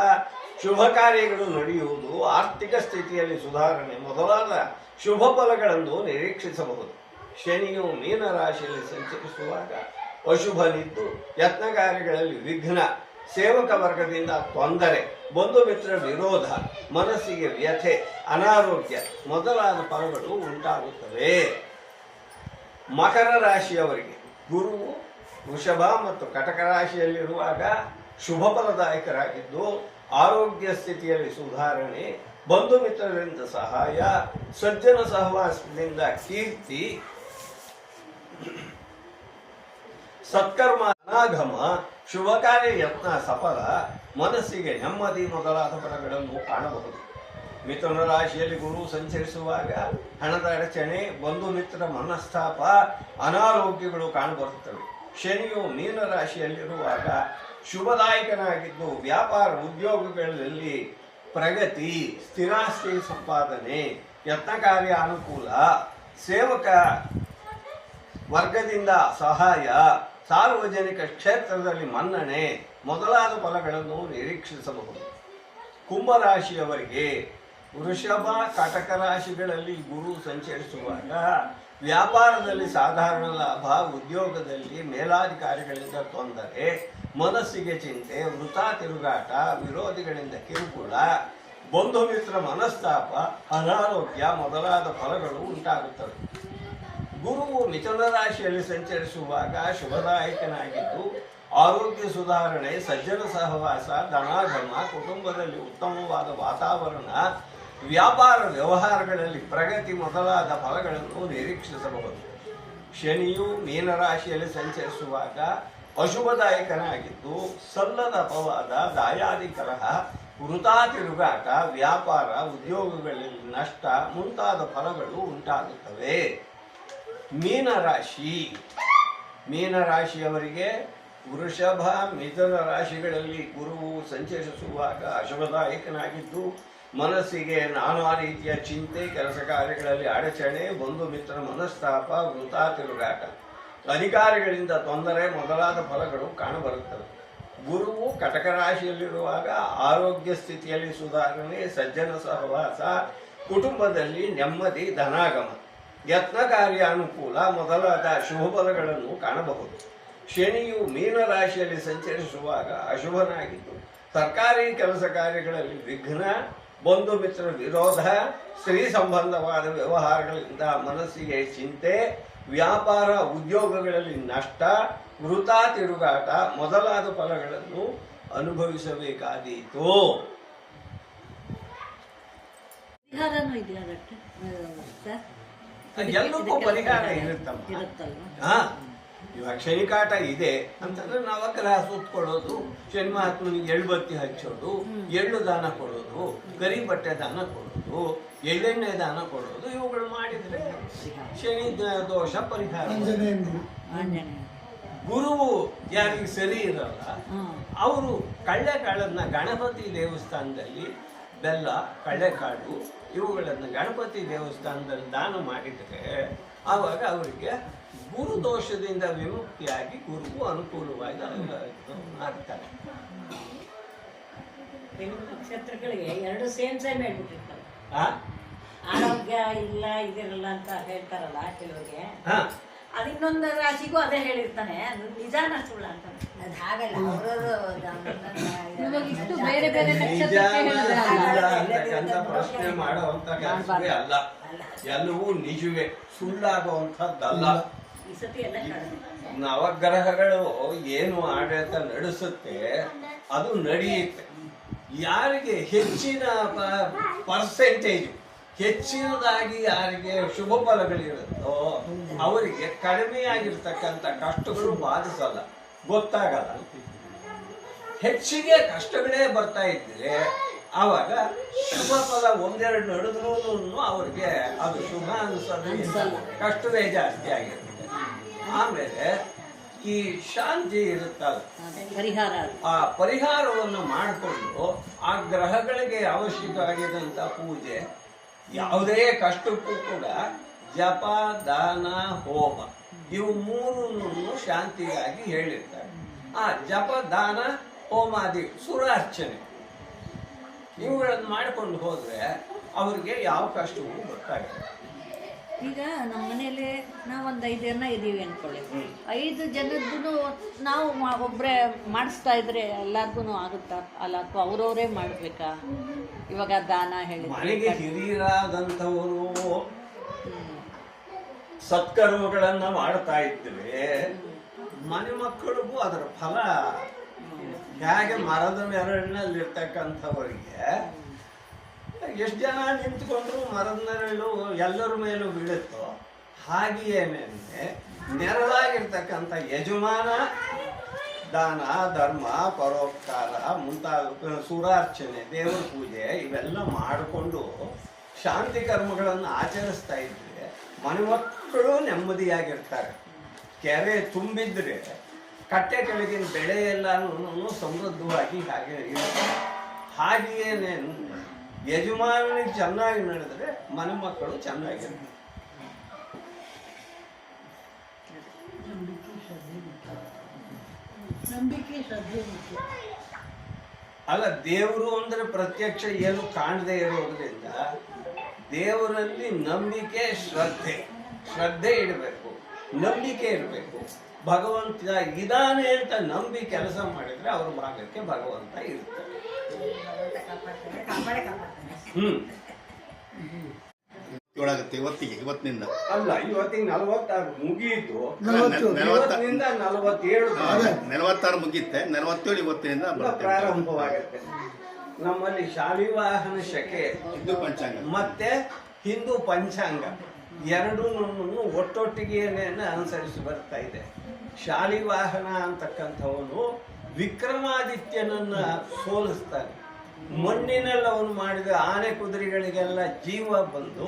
ಶುಭ ಕಾರ್ಯಗಳು ನಡೆಯುವುದು, ಆರ್ಥಿಕ ಸ್ಥಿತಿಯಲ್ಲಿ ಸುಧಾರಣೆ ಮೊದಲಾದ ಶುಭ ಫಲಗಳನ್ನು ನಿರೀಕ್ಷಿಸಬಹುದು. ಶನಿಯು ಮೀನರಾಶಿಯಲ್ಲಿ ಸಂಚರಿಸುವಾಗ ಅಶುಭನಿದ್ದು ಯತ್ನ ಕಾರ್ಯಗಳಲ್ಲಿ ವಿಘ್ನ, ಸೇವಕ ವರ್ಗದಿಂದ ತೊಂದರೆ, ಬಂಧು ಮಿತ್ರ ವಿರೋಧ, ಮನಸ್ಸಿಗೆ ವ್ಯಥೆ, ಅನಾರೋಗ್ಯ ಮೊದಲಾದ ಫಲಗಳು ಉಂಟಾಗುತ್ತವೆ. ಮಕರ ರಾಶಿಯವರಿಗೆ ಗುರುವು ವೃಷಭ ಮತ್ತು ಕಟಕ ರಾಶಿಯಲ್ಲಿರುವಾಗ ಶುಭ ಫಲದಾಯಕರಾಗಿದ್ದು ಆರೋಗ್ಯ ಸ್ಥಿತಿಯಲ್ಲಿ ಸುಧಾರಣೆ, ಬಂಧು ಮಿತ್ರರಿಂದ ಸಹಾಯ, ಸಜ್ಜನ ಸಹವಾಸದಿಂದ ಕೀರ್ತಿ, ಸತ್ಕರ್ಮ ಅನಾಗಮ, ಶುಭ ಕಾರ್ಯ ಯತ್ನ ಸಫಲ, ಮನಸ್ಸಿಗೆ ನೆಮ್ಮದಿ ಮೊದಲಾದ ಫಲಗಳನ್ನು ಕಾಣಬಹುದು. ಮಿಥುನ ರಾಶಿಯಲ್ಲಿ ಗುರು ಸಂಚರಿಸುವಾಗ ಹಣದ ಅಡಚಣೆ, ಬಂಧು ಮಿತ್ರ ಮನಸ್ತಾಪ, ಅನಾರೋಗ್ಯಗಳು ಕಾಣಬರುತ್ತವೆ. ಶನಿಯು ಮೀನ ರಾಶಿಯಲ್ಲಿರುವಾಗ ಶುಭದಾಯಕನಾಗಿದ್ದು ವ್ಯಾಪಾರ ಉದ್ಯೋಗಗಳಲ್ಲಿ ಪ್ರಗತಿ, ಸ್ಥಿರಾಸ್ತಿ ಸಂಪಾದನೆ, ಯತ್ನ ಕಾರ್ಯ ಅನುಕೂಲ, ಸೇವಕ ವರ್ಗದಿಂದ ಸಹಾಯ, ಸಾರ್ವಜನಿಕ ಕ್ಷೇತ್ರದಲ್ಲಿ ಮನ್ನಣೆ ಮೊದಲಾದ ಫಲಗಳನ್ನು ನಿರೀಕ್ಷಿಸಬಹುದು. ಕುಂಭರಾಶಿಯವರಿಗೆ ವೃಷಭ, ಕಟಕ ರಾಶಿಗಳಲ್ಲಿ ಗುರು ಸಂಚರಿಸುವಾಗ ವ್ಯಾಪಾರದಲ್ಲಿ ಸಾಧಾರಣ ಲಾಭ, ಉದ್ಯೋಗದಲ್ಲಿ ಮೇಲಾಧಿಕಾರಿಗಳಿಂದ ತೊಂದರೆ, ಮನಸ್ಸಿಗೆ ಚಿಂತೆ, ವೃಥಾ ತಿರುಗಾಟ, ವಿರೋಧಿಗಳಿಂದ ಕಿರುಕುಳ, ಬಂಧು ಮಿತ್ರ ಮನಸ್ತಾಪ, ಅನಾರೋಗ್ಯ ಮೊದಲಾದ ಫಲಗಳು ಉಂಟಾಗುತ್ತವೆ. ಗುರುವು ಮಿಥುನ ರಾಶಿಯಲ್ಲಿ ಸಂಚರಿಸುವಾಗ ಶುಭದಾಯಕನಾಗಿದ್ದು ಆರೋಗ್ಯ ಸುಧಾರಣೆ, ಸಜ್ಜನ ಸಹವಾಸ, ಧನಾಗಮ, ಕುಟುಂಬದಲ್ಲಿ ಉತ್ತಮವಾದ ವಾತಾವರಣ, ವ್ಯಾಪಾರ ವ್ಯವಹಾರಗಳಲ್ಲಿ ಪ್ರಗತಿ ಮೊದಲಾದ ಫಲಗಳನ್ನು ನಿರೀಕ್ಷಿಸಬಹುದು. ಶನಿಯು ಮೀನರಾಶಿಯಲ್ಲಿ ಸಂಚರಿಸುವಾಗ ಅಶುಭದಾಯಕನಾಗಿದ್ದು ಸಲ್ಲದ ಅಪವಾದ, ದಾಯಾದಿ ಕಲಹ, ವೃಥಾ ತಿರುಗಾಟ, ವ್ಯಾಪಾರ ಉದ್ಯೋಗಗಳಲ್ಲಿ ನಷ್ಟ ಮುಂತಾದ ಫಲಗಳು ಉಂಟಾಗುತ್ತವೆ. ಮೀನರಾಶಿಯವರಿಗೆ ವೃಷಭ, ಮಿಥುನ ರಾಶಿಗಳಲ್ಲಿ ಗುರುವು ಸಂಚರಿಸುವಾಗ ಅಶುಭದಾಯಕನಾಗಿದ್ದು ಮನಸ್ಸಿಗೆ ನಾನಾ ರೀತಿಯ ಚಿಂತೆ, ಕೆಲಸ ಕಾರ್ಯಗಳಲ್ಲಿ ಅಡಚಣೆ, ಬಂಧು ಮಿತ್ರ ಮನಸ್ತಾಪ, ವೃಥಾ ತಿರುಗಾಟ, ಅಧಿಕಾರಿಗಳಿಂದ ತೊಂದರೆ ಮೊದಲಾದ ಫಲಗಳು ಕಾಣಬರುತ್ತವೆ. ಗುರುವು ಕಟಕ ರಾಶಿಯಲ್ಲಿರುವಾಗ ಆರೋಗ್ಯ ಸ್ಥಿತಿಯಲ್ಲಿ ಸುಧಾರಣೆ, ಸಜ್ಜನ ಸಹವಾಸ, ಕುಟುಂಬದಲ್ಲಿ ನೆಮ್ಮದಿ, ಧನಾಗಮ, ಯತ್ನ ಕಾರ್ಯ ಅನುಕೂಲ ಮೊದಲಾದ ಶುಭ ಫಲಗಳನ್ನು ಕಾಣಬಹುದು. ಶನಿಯು ಮೀನರಾಶಿಯಲ್ಲಿ ಸಂಚರಿಸುವಾಗ ಅಶುಭನಾಗಿದ್ದು ಸರ್ಕಾರಿ ಕೆಲಸ ಕಾರ್ಯಗಳಲ್ಲಿ ವಿಘ್ನ, ಬಂಧು ಮಿತ್ರ ವಿರೋಧ, ಸ್ತ್ರೀ ಸಂಬಂಧವಾದ ವ್ಯವಹಾರಗಳಿಂದ ಮನಸ್ಸಿಗೆ ಚಿಂತೆ, ವ್ಯಾಪಾರ ಉದ್ಯೋಗಗಳಲ್ಲಿ ನಷ್ಟ, ವೃಥಾ ತಿರುಗಾಟ ಮೊದಲಾದ ಫಲಗಳನ್ನು ಅನುಭವಿಸಬೇಕಾದೀತು. ಎಲ್ಲಕ್ಕೂ ಪರಿಹಾರ ಇರುತ್ತಮ್ಮ. ಇವಾಗ ಶನಿಕಾಟ ಇದೆ ಅಂತಂದ್ರೆ ನವಗ್ರಹ ಸುತ್ಕೊಳ್ಳೋದು, ಶನಿ ಮಹಾತ್ಮನಿಗೆ ಎಳ್ಬತ್ತಿ ಹಚ್ಚೋದು, ಎಳ್ಳು ದಾನ ಕೊಡೋದು, ಕರಿ ಬಟ್ಟೆ ದಾನ ಕೊಡೋದು, ಎಳ್ಳೆಣ್ಣೆ ದಾನ ಕೊಡೋದು, ಇವುಗಳು ಮಾಡಿದ್ರೆ ಶನಿ ದೋಷ ಪರಿಹಾರ. ಗುರುವು ಯಾರಿಗೆ ಸರಿ ಇರಲ್ಲ ಅವರು ಕಳ್ಳೆಕಾಳನ್ನ ಗಣಪತಿ ದೇವಸ್ಥಾನದಲ್ಲಿ ಬೆಲ್ಲ, ಕಳ್ಳೆಕಾಳು ಇವುಗಳನ್ನು ಗಣಪತಿ ದೇವಸ್ಥಾನದಲ್ಲಿ ದಾನ ಮಾಡಿದರೆ ಆವಾಗ ಅವರಿಗೆ ಗುರು ದೋಷದಿಂದ ವಿಮುಕ್ತಿಯಾಗಿ ಗುರುವು ಅನುಕೂಲವಾಗಿ ಆಗ್ತಾರೆ. ನಕ್ಷತ್ರಗಳಿಗೆ ಎರಡು ಸೇಮ್ ಹೇಳ್ಬಿಟ್ಟಿರ್ತಾರೆ. ಆರೋಗ್ಯ ಇಲ್ಲ ಇದಿರಲ್ಲ ಅಂತ ಹೇಳ್ತಾರಲ್ಲ ಕೆಲವರಿಗೆ, ಅದು ಇನ್ನೊಂದು ರಾಶಿಗೂ ಅದೇ ಹೇಳಿರ್ತಾನೆ, ಅದು ನಿಜಾನ ಸುಳ್ಳ ಅಂತ. ಅದು ಹಾಗಲ್ಲ, ಅವ್ರವ್ರು ಇವಾಗ ಇಷ್ಟು ಬೇರೆ ಬೇರೆ ನಿಜ ನಕ್ಷತ್ರಕ್ಕೆ ಹೇಳಿದ್ರಲ್ಲ. ಅಂತಕ್ಕಂಥ ಪ್ರಶ್ನೆ ಮಾಡುವಂತ ಕೆಲಸವೇ ಅಲ್ಲ, ಎಲ್ಲವೂ ನಿಜವೇ, ಸುಳ್ಳಾಗುವಂಥದ್ದಲ್ಲ. ಈ ಸತಿ ಎಲ್ಲ ಕಡಿಮೆ. ನವಗ್ರಹಗಳು ಏನು ಆಡಳಿತ ನಡೆಸುತ್ತೆ ಅದು ನಡೆಯುತ್ತೆ. ಯಾರಿಗೆ ಹೆಚ್ಚಿನ ಪರ್ಸೆಂಟೇಜ್ ಹೆಚ್ಚಿನದಾಗಿ ಯಾರಿಗೆ ಶುಭ ಫಲಗಳಿರುತ್ತೋ ಅವರಿಗೆ ಕಡಿಮೆಯಾಗಿರ್ತಕ್ಕಂಥ ಕಷ್ಟಗಳು ಬಾಧಿಸಲ್ಲ, ಗೊತ್ತಾಗಲ್ಲ. ಹೆಚ್ಚಿಗೆ ಕಷ್ಟಗಳೇ ಬರ್ತಾ ಇದ್ರೆ ಆವಾಗ ಶುಭ ಫಲ ಒಂದೆರಡು ನಡೆದ್ರೂ ಅವ್ರಿಗೆ ಅದು ಶುಭ ಅನ್ಸೋದು, ಕಷ್ಟವೇ ಜಾಸ್ತಿ ಆಗಿರುತ್ತೆ. ಆಮೇಲೆ ಈ ಶಾಂತಿ ಇರುತ್ತಲ್ಲ, ಪರಿಹಾರ ಆ ಪರಿಹಾರವನ್ನು ಮಾಡಿಕೊಂಡು ಆ ಗ್ರಹಗಳಿಗೆ ಅವಶ್ಯಕವಾಗಿದ್ದಂಥ ಪೂಜೆ, ಯಾವುದೇ ಕಷ್ಟಕ್ಕೂ ಕೂಡ ಜಪ, ದಾನ, ಹೋಮ ಇವು ಮೂರನ್ನು ಶಾಂತಿಗಾಗಿ ಹೇಳಿರ್ತಾರೆ. ಆ ಜಪ, ದಾನ, ಹೋಮಾದಿ, ಸುರಾರ್ಚನೆ ಇವುಗಳನ್ನು ಮಾಡಿಕೊಂಡು ಹೋದ್ರೆ ಅವ್ರಿಗೆ ಯಾವ ಕಷ್ಟವೂ ಗೊತ್ತಾಗಲ್ಲ. ಈಗ ನಮ್ಮ ಮನೇಲಿ ನಾವೊಂದು 5 ಜನ ಇದ್ದೀವಿ ಅಂದ್ಕೊಳ್ಳಿ, 5 ಜನದ್ದು ನಾವು ಒಬ್ಬರೇ ಮಾಡಿಸ್ತಾ ಇದ್ರೆ ಎಲ್ಲರಿಗೂ ಆಗುತ್ತಾ ಅಲ್ಲ, ಅಥವಾ ಅವ್ರವರೇ ಮಾಡಬೇಕಾ? ಇವಾಗ ದಾನ ಮನೆಗೆ ಹೇಳಿದ್ರೆ ಹಿರಿಯರಾದಂಥವರು ಸತ್ಕರ್ಮಗಳನ್ನ ಮಾಡ್ತಾ ಇದ್ರೆ ಮನೆ ಮಕ್ಕಳಿಗೂ ಅದರ ಫಲ ಹೇಗೆ ಮರದ ನೆರಳಿನಲ್ಲಿರ್ತಕ್ಕಂಥವರಿಗೆ ಎಷ್ಟು ಜನ ನಿಂತ್ಕೊಂಡ್ರು ಮರದ ನೆರಳು ಎಲ್ಲರ ಮೇಲೂ ಬೀಳುತ್ತೋ ಹಾಗೆಯೇ ನೆರಳಾಗಿರ್ತಕ್ಕಂಥ ಯಜಮಾನ ದಾನ, ಧರ್ಮ, ಪರೋಪಕಾರ ಮುಂತಾದ ಸುರಾರ್ಚನೆ, ದೇವರ ಪೂಜೆ ಇವೆಲ್ಲ ಮಾಡಿಕೊಂಡು ಶಾಂತಿ ಕರ್ಮಗಳನ್ನು ಆಚರಿಸ್ತಾ ಇದ್ರೆ ಮನೆ ಮಕ್ಕಳು ನೆಮ್ಮದಿಯಾಗಿರ್ತಾರೆ. ಕೆರೆ ತುಂಬಿದ್ರೆ ಕಟ್ಟೆ ಕೆಳಗಿನ ಬೆಳೆ ಎಲ್ಲನೂ ಸಮೃದ್ಧವಾಗಿ ಹಾಗೆ ಇರುತ್ತೆ. ಹಾಗೆಯೇ ಯಜಮಾನಿಗೆ ಚೆನ್ನಾಗಿ ನಡೆದ್ರೆ ಮನೆ ಮಕ್ಕಳು ಚೆನ್ನಾಗಿರ್ತಾರೆ. ನಂಬಿಕೆ ಶ್ರದ್ಧೆ ಮುಖ್ಯ. ಅಲ್ಲ, ದೇವರು ಅಂದ್ರೆ ಪ್ರತ್ಯಕ್ಷ ಏನು ಕಾಣದೇ ಇರೋದ್ರಿಂದ ದೇವರಲ್ಲಿ ನಂಬಿಕೆ, ಶ್ರದ್ಧೆ ಇಡಬೇಕು, ನಂಬಿಕೆ ಇರಬೇಕು. ಭಗವಂತ ಇದಾನೆ ಅಂತ ನಂಬಿ ಕೆಲಸ ಮಾಡಿದ್ರೆ ಅವ್ರ ಭಾಗಕ್ಕೆ ಭಗವಂತ ಇರ್ತಾರೆ. ಇವತ್ತಿನಿಂದ ಅಲ್ಲ, ಇವತ್ತಿಗೆ 46 ಮುಗಿಯಿತು, ಇವತ್ತಿನಿಂದ 47 46 ಮುಗಿಯುತ್ತೆ, 47 ಇವತ್ತಿನಿಂದ ಪ್ರಾರಂಭವಾಗುತ್ತೆ. ನಮ್ಮಲ್ಲಿ ಶಾಲಿವಾಹನ ಶಕೆ ಹಿಂದೂ ಪಂಚಾಂಗ ಮತ್ತೆ ಹಿಂದೂ ಪಂಚಾಂಗ ಎರಡೂ ಒಟ್ಟೊಟ್ಟಿಗೆ ಅನುಸರಿಸಿ ಬರ್ತಾ ಇದೆ. ಶಾಲಿವಾಹನ ಅಂತಕ್ಕಂಥವನು ವಿಕ್ರಮಾದಿತ್ಯನನ್ನ ಸೋಲಿಸ್ತಾನೆ. ಮಣ್ಣಿನಲ್ಲಿ ಅವನು ಮಾಡಿದ ಆನೆ ಕುದುರೆಗಳಿಗೆಲ್ಲ ಜೀವ ಬಂದು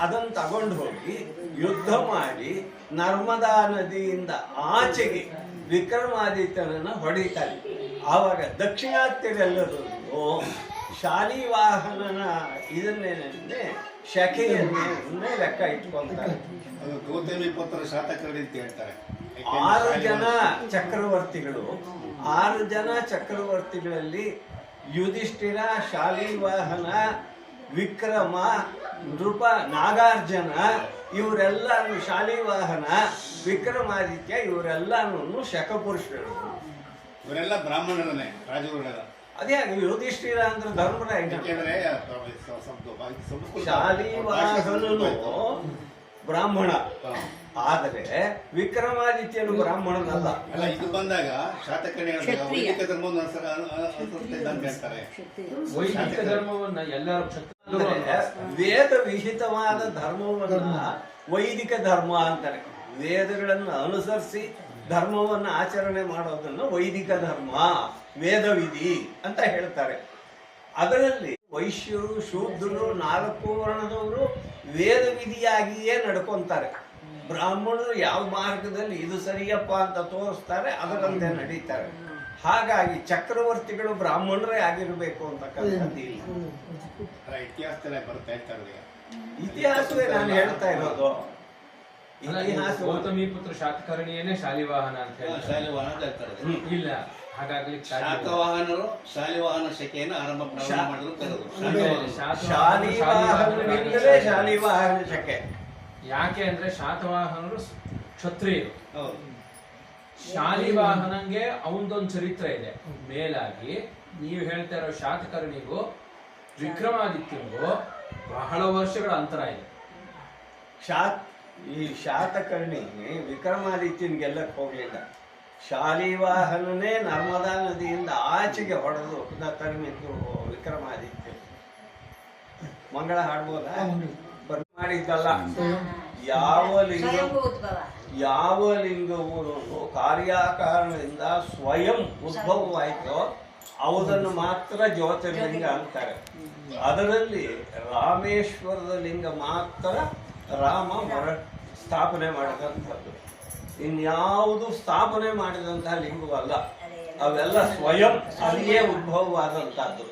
ಅದನ್ನು ತಗೊಂಡು ಹೋಗಿ ಯುದ್ಧ ಮಾಡಿ ನರ್ಮದಾ ನದಿಯಿಂದ ಆಚೆಗೆ ವಿಕ್ರಮಾದಿತ್ಯನನ್ನ ಹೊಡಿತಾನೆ. ಆವಾಗ ದಕ್ಷಿಣಾತ್ಯರೆಲ್ಲರೂ ಶಾಲಿವಾಹನನ ಇದನ್ನೇನೆ ಶಕೆಯನ್ನೇ ಲೆಕ್ಕ ಇಟ್ಕೊಂತಾರೆ. ಗೌತಮಿ ಪುತ್ರ ಶಾತಕರ್ಣಿ ಅಂತ ಹೇಳ್ತಾರೆ. 6 ಜನ ಚಕ್ರವರ್ತಿಗಳು, 6 ಜನ ಚಕ್ರವರ್ತಿಗಳಲ್ಲಿ ಯುಧಿಷ್ಠಿರ, ಶಾಲಿವಾಹನ, ವಿಕ್ರಮ, ನೃಪ, ನಾಗಾರ್ಜುನ ಇವರೆಲ್ಲ, ಶಾಲಿವಾಹನ, ವಿಕ್ರಮಾದಿತ್ಯ ಇವರೆಲ್ಲನೂ ಶಕಪುರುಷರು. ಇವರೆಲ್ಲ ಬ್ರಾಹ್ಮಣರನ್ನೇ, ರಾಜರುಗಳೆಲ್ಲ. ಅದೇ ಯುಧಿಷ್ಠಿರ ಅಂದ್ರೆ ಧರ್ಮರಾಯ. ಯಾಕೆಂದ್ರೆ ಶಾಲಿವಾಹನನು ಬ್ರಾಹ್ಮಣ, ಆದರೆ ವಿಕ್ರಮಾದಿತ್ಯನು ಬ್ರಾಹ್ಮಣನಲ್ಲ. ಅಲ್ಲ, ಇದು ಬಂದಾಗ ಶಾತಕರ್ಣಿ ವೈದಿಕ ಧರ್ಮವನ್ನು ಅನುಸರಿಸ್ತಾ ಅಂತ ಹೇಳ್ತಾರೆ. ವೈದಿಕ ಧರ್ಮವನ್ನ ಎಲ್ಲರೂ ವೇದ ವಿಹಿತವಾದ ಧರ್ಮವನ್ನ ವೈದಿಕ ಧರ್ಮ ಅಂತಾರೆ. ವೇದಗಳನ್ನು ಅನುಸರಿಸಿ ಧರ್ಮವನ್ನ ಆಚರಣೆ ಮಾಡೋದನ್ನು ವೈದಿಕ ಧರ್ಮ, ವೇದವಿಧಿ ಅಂತ ಹೇಳ್ತಾರೆ. ಅದರಲ್ಲಿ ವೈಶ್ಯರು, ಶೂದ್ರರು, 4 ವರ್ಣದವರು ವೇದ ವಿಧಿಯಾಗಿಯೇ ನಡ್ಕೊಂತಾರೆ. ಬ್ರಾಹ್ಮಣರು ಯಾವ ಮಾರ್ಗದಲ್ಲಿ ಇದು ಸರಿಯಪ್ಪ ಅಂತ ತೋರಿಸ್ತಾರೆ, ಅದರಂತೆ ನಡೀತಾರೆ. ಹಾಗಾಗಿ ಚಕ್ರವರ್ತಿಗಳು ಬ್ರಾಹ್ಮಣರೇ ಆಗಿರ್ಬೇಕು ಅಂತಕ್ಕಂಥದ್ದು ಇಲ್ಲ. ಇತಿಹಾಸದಲ್ಲೇ ಬರ್ತಾ ಇರ್ತಾರೆ. ಇತಿಹಾಸವೇ ನಾನು ಹೇಳ್ತಾ ಇರೋದು. ಇತಿಹಾಸ ಗೌತಮಿ ಪುತ್ರ ಶಾತಕರ್ಣಿಯೇ ಶಾಲಿವಾಹನ ಅಂತ ಹೇಳಿ ಶಾಲಿವಾಹನ ಅಂತ ಹೇಳ್ತಾರೆ. ಇಲ್ಲ, ಹಾಗಾಗ್ಲಿ ಶಾತವಾಹನರು ಶಾಲಿವಾಹನ ಶಕೆಯನ್ನು ಪ್ರಾರಂಭ ಮಾಡಿದ್ರು ಕರೆದ್ರು. ಶಾಲಿವಾಹನರಿಂದಲೇ ಶಾಲಿವಾಹನ ಶಕೆ. ಯಾಕೆ ಅಂದ್ರೆ ಶಾತವಾಹನರು ಕ್ಷತ್ರಿಯರು. ಹೌದು. ಶಾಲಿವಾಹನಂಗೆ ಅವನದೊಂದು ಚರಿತ್ರೆ ಇದೆ. ಮೇಲಾಗಿ ನೀವು ಹೇಳ್ತಾ ಇರೋ ಶಾತಕರ್ಣಿಗೂ ವಿಕ್ರಮಾದಿತ್ಯನಿಗೂ ಬಹಳ ವರ್ಷಗಳ ಅಂತರ ಇದೆ. ಈ ಶಾತಕರ್ಣಿ ವಿಕ್ರಮಾದಿತ್ಯನ ಗೆಲ್ಲಕ್ಕೆ ಹೋಗ್ಲಿಲ್ಲ. ಶಾಲಿವಾಹನನೇ ನರ್ಮದಾ ನದಿಯಿಂದ ಆಚೆಗೆ ಹೊಡೆದು ತರಮಿದ್ದು ವಿಕ್ರಮಾದಿತ್ಯ. ಮಂಗಳ ಹಾಡ್ಬೋದಾ? ಮಾಡಿದ್ದಲ್ಲ. ಯಾವ ಲಿಂಗವು ಕಾರ್ಯಕಾರಣದಿಂದ ಸ್ವಯಂ ಉದ್ಭವವಾಯಿತೋ ಅವುದನ್ನು ಮಾತ್ರ ಜ್ಯೋತಿರ್ಲಿಂಗ ಅಂತಾರೆ. ಅದರಲ್ಲಿ ರಾಮೇಶ್ವರದ ಲಿಂಗ ಮಾತ್ರ ರಾಮ ಸ್ಥಾಪನೆ ಮಾಡಿದಂಥದ್ದು. ಇನ್ಯಾವುದು ಸ್ಥಾಪನೆ ಮಾಡಿದಂತಹ ಲಿಂಗವಲ್ಲ. ಅವೆಲ್ಲ ಸ್ವಯಂ ಅಲ್ಲಿಯೇ ಉದ್ಭವವಾದಂತಹದ್ದು.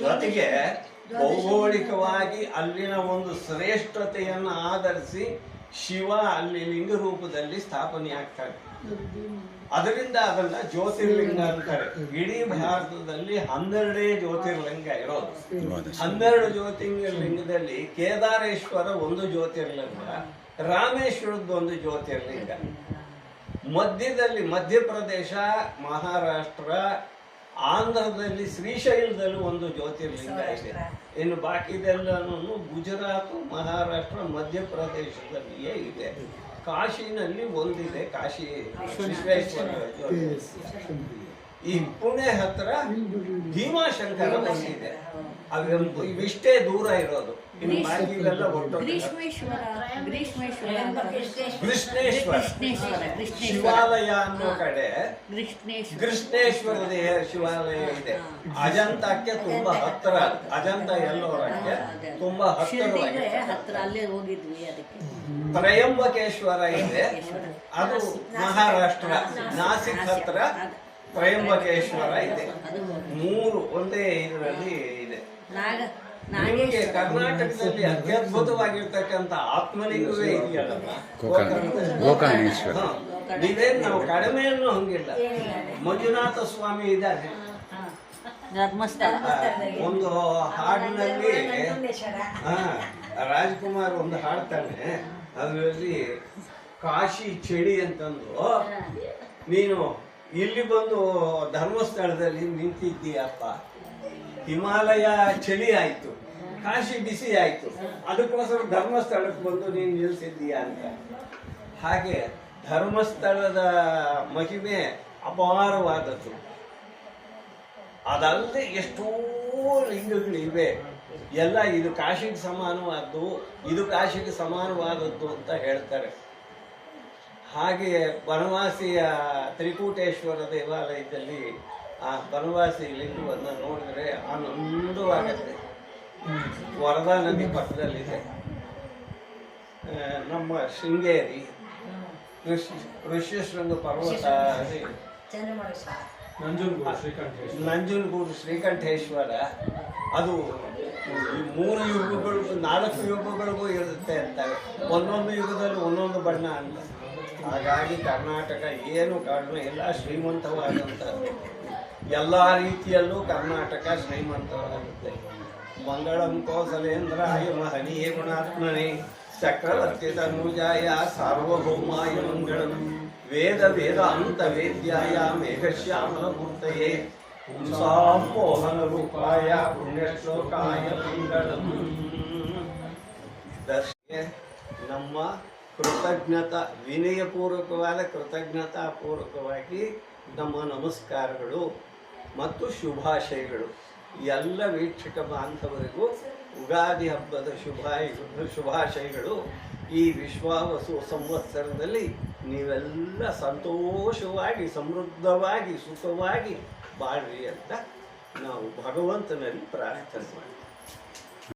ಜೊತೆಗೆ ಭೌಗೋಳಿಕವಾಗಿ ಅಲ್ಲಿನ ಒಂದು ಶ್ರೇಷ್ಠತೆಯನ್ನು ಆಧರಿಸಿ ಶಿವ ಅಲ್ಲಿ ಲಿಂಗ ರೂಪದಲ್ಲಿ ಸ್ಥಾಪನೆ ಆಗ್ತಾರೆ. ಅದರಿಂದ ಅದನ್ನ ಜ್ಯೋತಿರ್ಲಿಂಗ ಅಂತಾರೆ. ಇಡೀ ಭಾರತದಲ್ಲಿ 12 ಜ್ಯೋತಿರ್ಲಿಂಗ ಇರೋದು. 12 ಜ್ಯೋತಿರ್ಲಿಂಗದಲ್ಲಿ ಕೇದಾರೇಶ್ವರ ಒಂದು ಜ್ಯೋತಿರ್ಲಿಂಗ, ರಾಮೇಶ್ವರದ್ದು ಒಂದು ಜ್ಯೋತಿರ್ಲಿಂಗ. ಮಧ್ಯದಲ್ಲಿ ಮಧ್ಯಪ್ರದೇಶ, ಮಹಾರಾಷ್ಟ್ರ, ಆಂಧ್ರದಲ್ಲಿ ಶ್ರೀಶೈಲದಲ್ಲಿ ಒಂದು ಜ್ಯೋತಿರ್ಲಿಂಗ ಇದೆ. ಇನ್ನು ಬಾಕಿದೆಲ್ಲನೂ ಗುಜರಾತ್, ಮಹಾರಾಷ್ಟ್ರ, ಮಧ್ಯಪ್ರದೇಶದಲ್ಲಿಯೇ ಇದೆ. ಕಾಶಿನಲ್ಲಿ ಒಂದಿದೆ, ಕಾಶಿ ವಿಶ್ವೇಶ್ವರ ಜ್ಯೋತಿರ್ಲಿಂಗ. ಈ ಪುಣೆ ಹತ್ರ ಭೀಮಾಶಂಕರ ಒಂದಿದೆ. ಇವಿಷ್ಟೇ ದೂರ ಇರೋದು. ಇನ್ನು ಬಾಕಿದೆಲ್ಲ ಒಟ್ಟು ಕೃಷ್ಣೇಶ್ವರ ಶಿವಾಲಯ ಅನ್ನೋ ಕಡೆ ಕೃಷ್ಣೇಶ್ವರ ಶಿವಾಲಯ ಇದೆ. ಅಜಂತಕ್ಕೆ ತುಂಬಾ ಹತ್ತಿರ. ಅಜಂತ ಎಲ್ಲೋರಕ್ಕೆ ತುಂಬಾ ಹತ್ತಿರವಾಗಿದೆ. ತ್ರಯಂಬಕೇಶ್ವರ ಇದೆ, ಅದು ಮಹಾರಾಷ್ಟ್ರ ನಾಸಿಕ್ ಹತ್ರ ತ್ರಯಂಬಕೇಶ್ವರ ಇದೆ. 3 ಒಂದೇ ಇದರಲ್ಲಿ ಇದೆ. ನಿಮಗೆ ಕರ್ನಾಟಕದಲ್ಲಿ ಅತ್ಯದ್ಭುತವಾಗಿರ್ತಕ್ಕಂಥ ಆತ್ಮಲಿಂಗವೇ ಇದೆಯಲ್ಲ, ಗೋಕರ್ಣೇಶ್ವರ. ಇದೇನು ನಾವು ಕಡಿಮೆಯನ್ನು ಹಂಗಿಲ್ಲ. ಮಂಜುನಾಥ ಸ್ವಾಮಿ ಇದ್ದಾರೆ. ಒಂದು ಹಾಡಿನಲ್ಲಿ ರಾಜ್ಕುಮಾರ್ ಒಂದು ಹಾಡ್ತಾನೆ, ಅದರಲ್ಲಿ ಕಾಶಿ ಚಳಿ ಅಂತಂದು, ನೀನು ಇಲ್ಲಿ ಬಂದು ಧರ್ಮಸ್ಥಳದಲ್ಲಿ ನಿಂತಿದ್ದೀಯಪ್ಪ, ಹಿಮಾಲಯ ಚಳಿ ಆಯ್ತು, ಕಾಶಿ ಬಿಸಿ ಆಯ್ತು, ಅದಕ್ಕೋಸ್ಕರ ಧರ್ಮಸ್ಥಳಕ್ಕೆ ಬಂದು ನೀನು ನಿಲ್ಸಿದ್ದೀಯ ಅಂತ. ಹಾಗೆ ಧರ್ಮಸ್ಥಳದ ಮಹಿಮೆ ಅಪಾರವಾದದ್ದು. ಅದಲ್ಲದೆ ಎಷ್ಟೋ ಲಿಂಗಗಳಿವೆ. ಎಲ್ಲ ಇದು ಕಾಶಿಗೆ ಸಮಾನವಾದ್ದು, ಇದು ಕಾಶಿಗೆ ಸಮಾನವಾದದ್ದು ಅಂತ ಹೇಳ್ತಾರೆ. ಹಾಗೆ ಬನವಾಸಿಯ ತ್ರಿಕೂಟೇಶ್ವರ ದೇವಾಲಯದಲ್ಲಿ ಆ ಬನವಾಸಿ ಲಿಂಗವನ್ನು ನೋಡಿದ್ರೆ ಆನಂದವಾಗುತ್ತೆ. ವರದಾ ನದಿ ಪಕ್ಕದಲ್ಲಿದೆ. ನಮ್ಮ ಶೃಂಗೇರಿ ಋಷ್ಯಶೃಂಗ ಪರ್ವತ, ನಂಜನಗೂಡು ಶ್ರೀಕಂಠೇಶ್ವರ, ಅದು 3 ಯುಗಗಳು 4 ಯುಗಗಳಿಗೂ ಇರುತ್ತೆ ಅಂತಾರೆ. ಒಂದೊಂದು ಯುಗದಲ್ಲಿ ಒಂದೊಂದು ಬಣ್ಣ ಅಂತ. ಹಾಗಾಗಿ ಕರ್ನಾಟಕ ಏನು ಕಡಿಮೆ ಇಲ್ಲ, ಶ್ರೀಮಂತವಾದಂಥದ್ದು. ಎಲ್ಲ ರೀತಿಯಲ್ಲೂ ಕರ್ನಾಟಕ ಶ್ರೀಮಂತವಾಗುತ್ತೆ. ಮಂಗಳಂ ಕೌಸಲೇಂದ್ರಾಯ ಮಹನೀಯ ಗುಣಾತ್ಮನೇ ಚಕ್ರವರ್ತಿ ತನುಜಾಯ ಸಾರ್ವಭೌಮಾಯ ಮಂಗಳಂ ವೇದ ವೇದಾಂತ ವೇದ್ಯಾಯ ಮೇಘಶ್ಯಾಮಲ ಮೂರ್ತಯೇ ಪುಂಸಾಂ ಮೋಹನ ರೂಪಾಯ ಪುಣ್ಯಶ್ಲೋಕಾಯ ಮಂಗಳಂ. ದರ್ಶನೆ ನಮ್ಮ ಕೃತಜ್ಞತಾ ವಿನಯಪೂರ್ವಕವಾದ ಕೃತಜ್ಞತಾಪೂರ್ವಕವಾಗಿ ನಮ್ಮ ನಮಸ್ಕಾರಗಳು ಮತ್ತು ಶುಭಾಶಯಗಳು. ಎಲ್ಲ ವೀಕ್ಷಕ ಬಾಂಧವರಿಗೂ ಉಗಾದಿ ಹಬ್ಬದ ಶುಭಾಶಯಗಳು. ಈ ವಿಶ್ವಾವಸು ಸಂವತ್ಸರದಲ್ಲಿ ನೀವೆಲ್ಲ ಸಂತೋಷವಾಗಿ, ಸಮೃದ್ಧವಾಗಿ, ಸುಖವಾಗಿ ಬಾಳ್ರಿ ಅಂತ ನಾವು ಭಗವಂತನಲ್ಲಿ ಪ್ರಾರ್ಥನೆ ಮಾಡ್ತೀವಿ.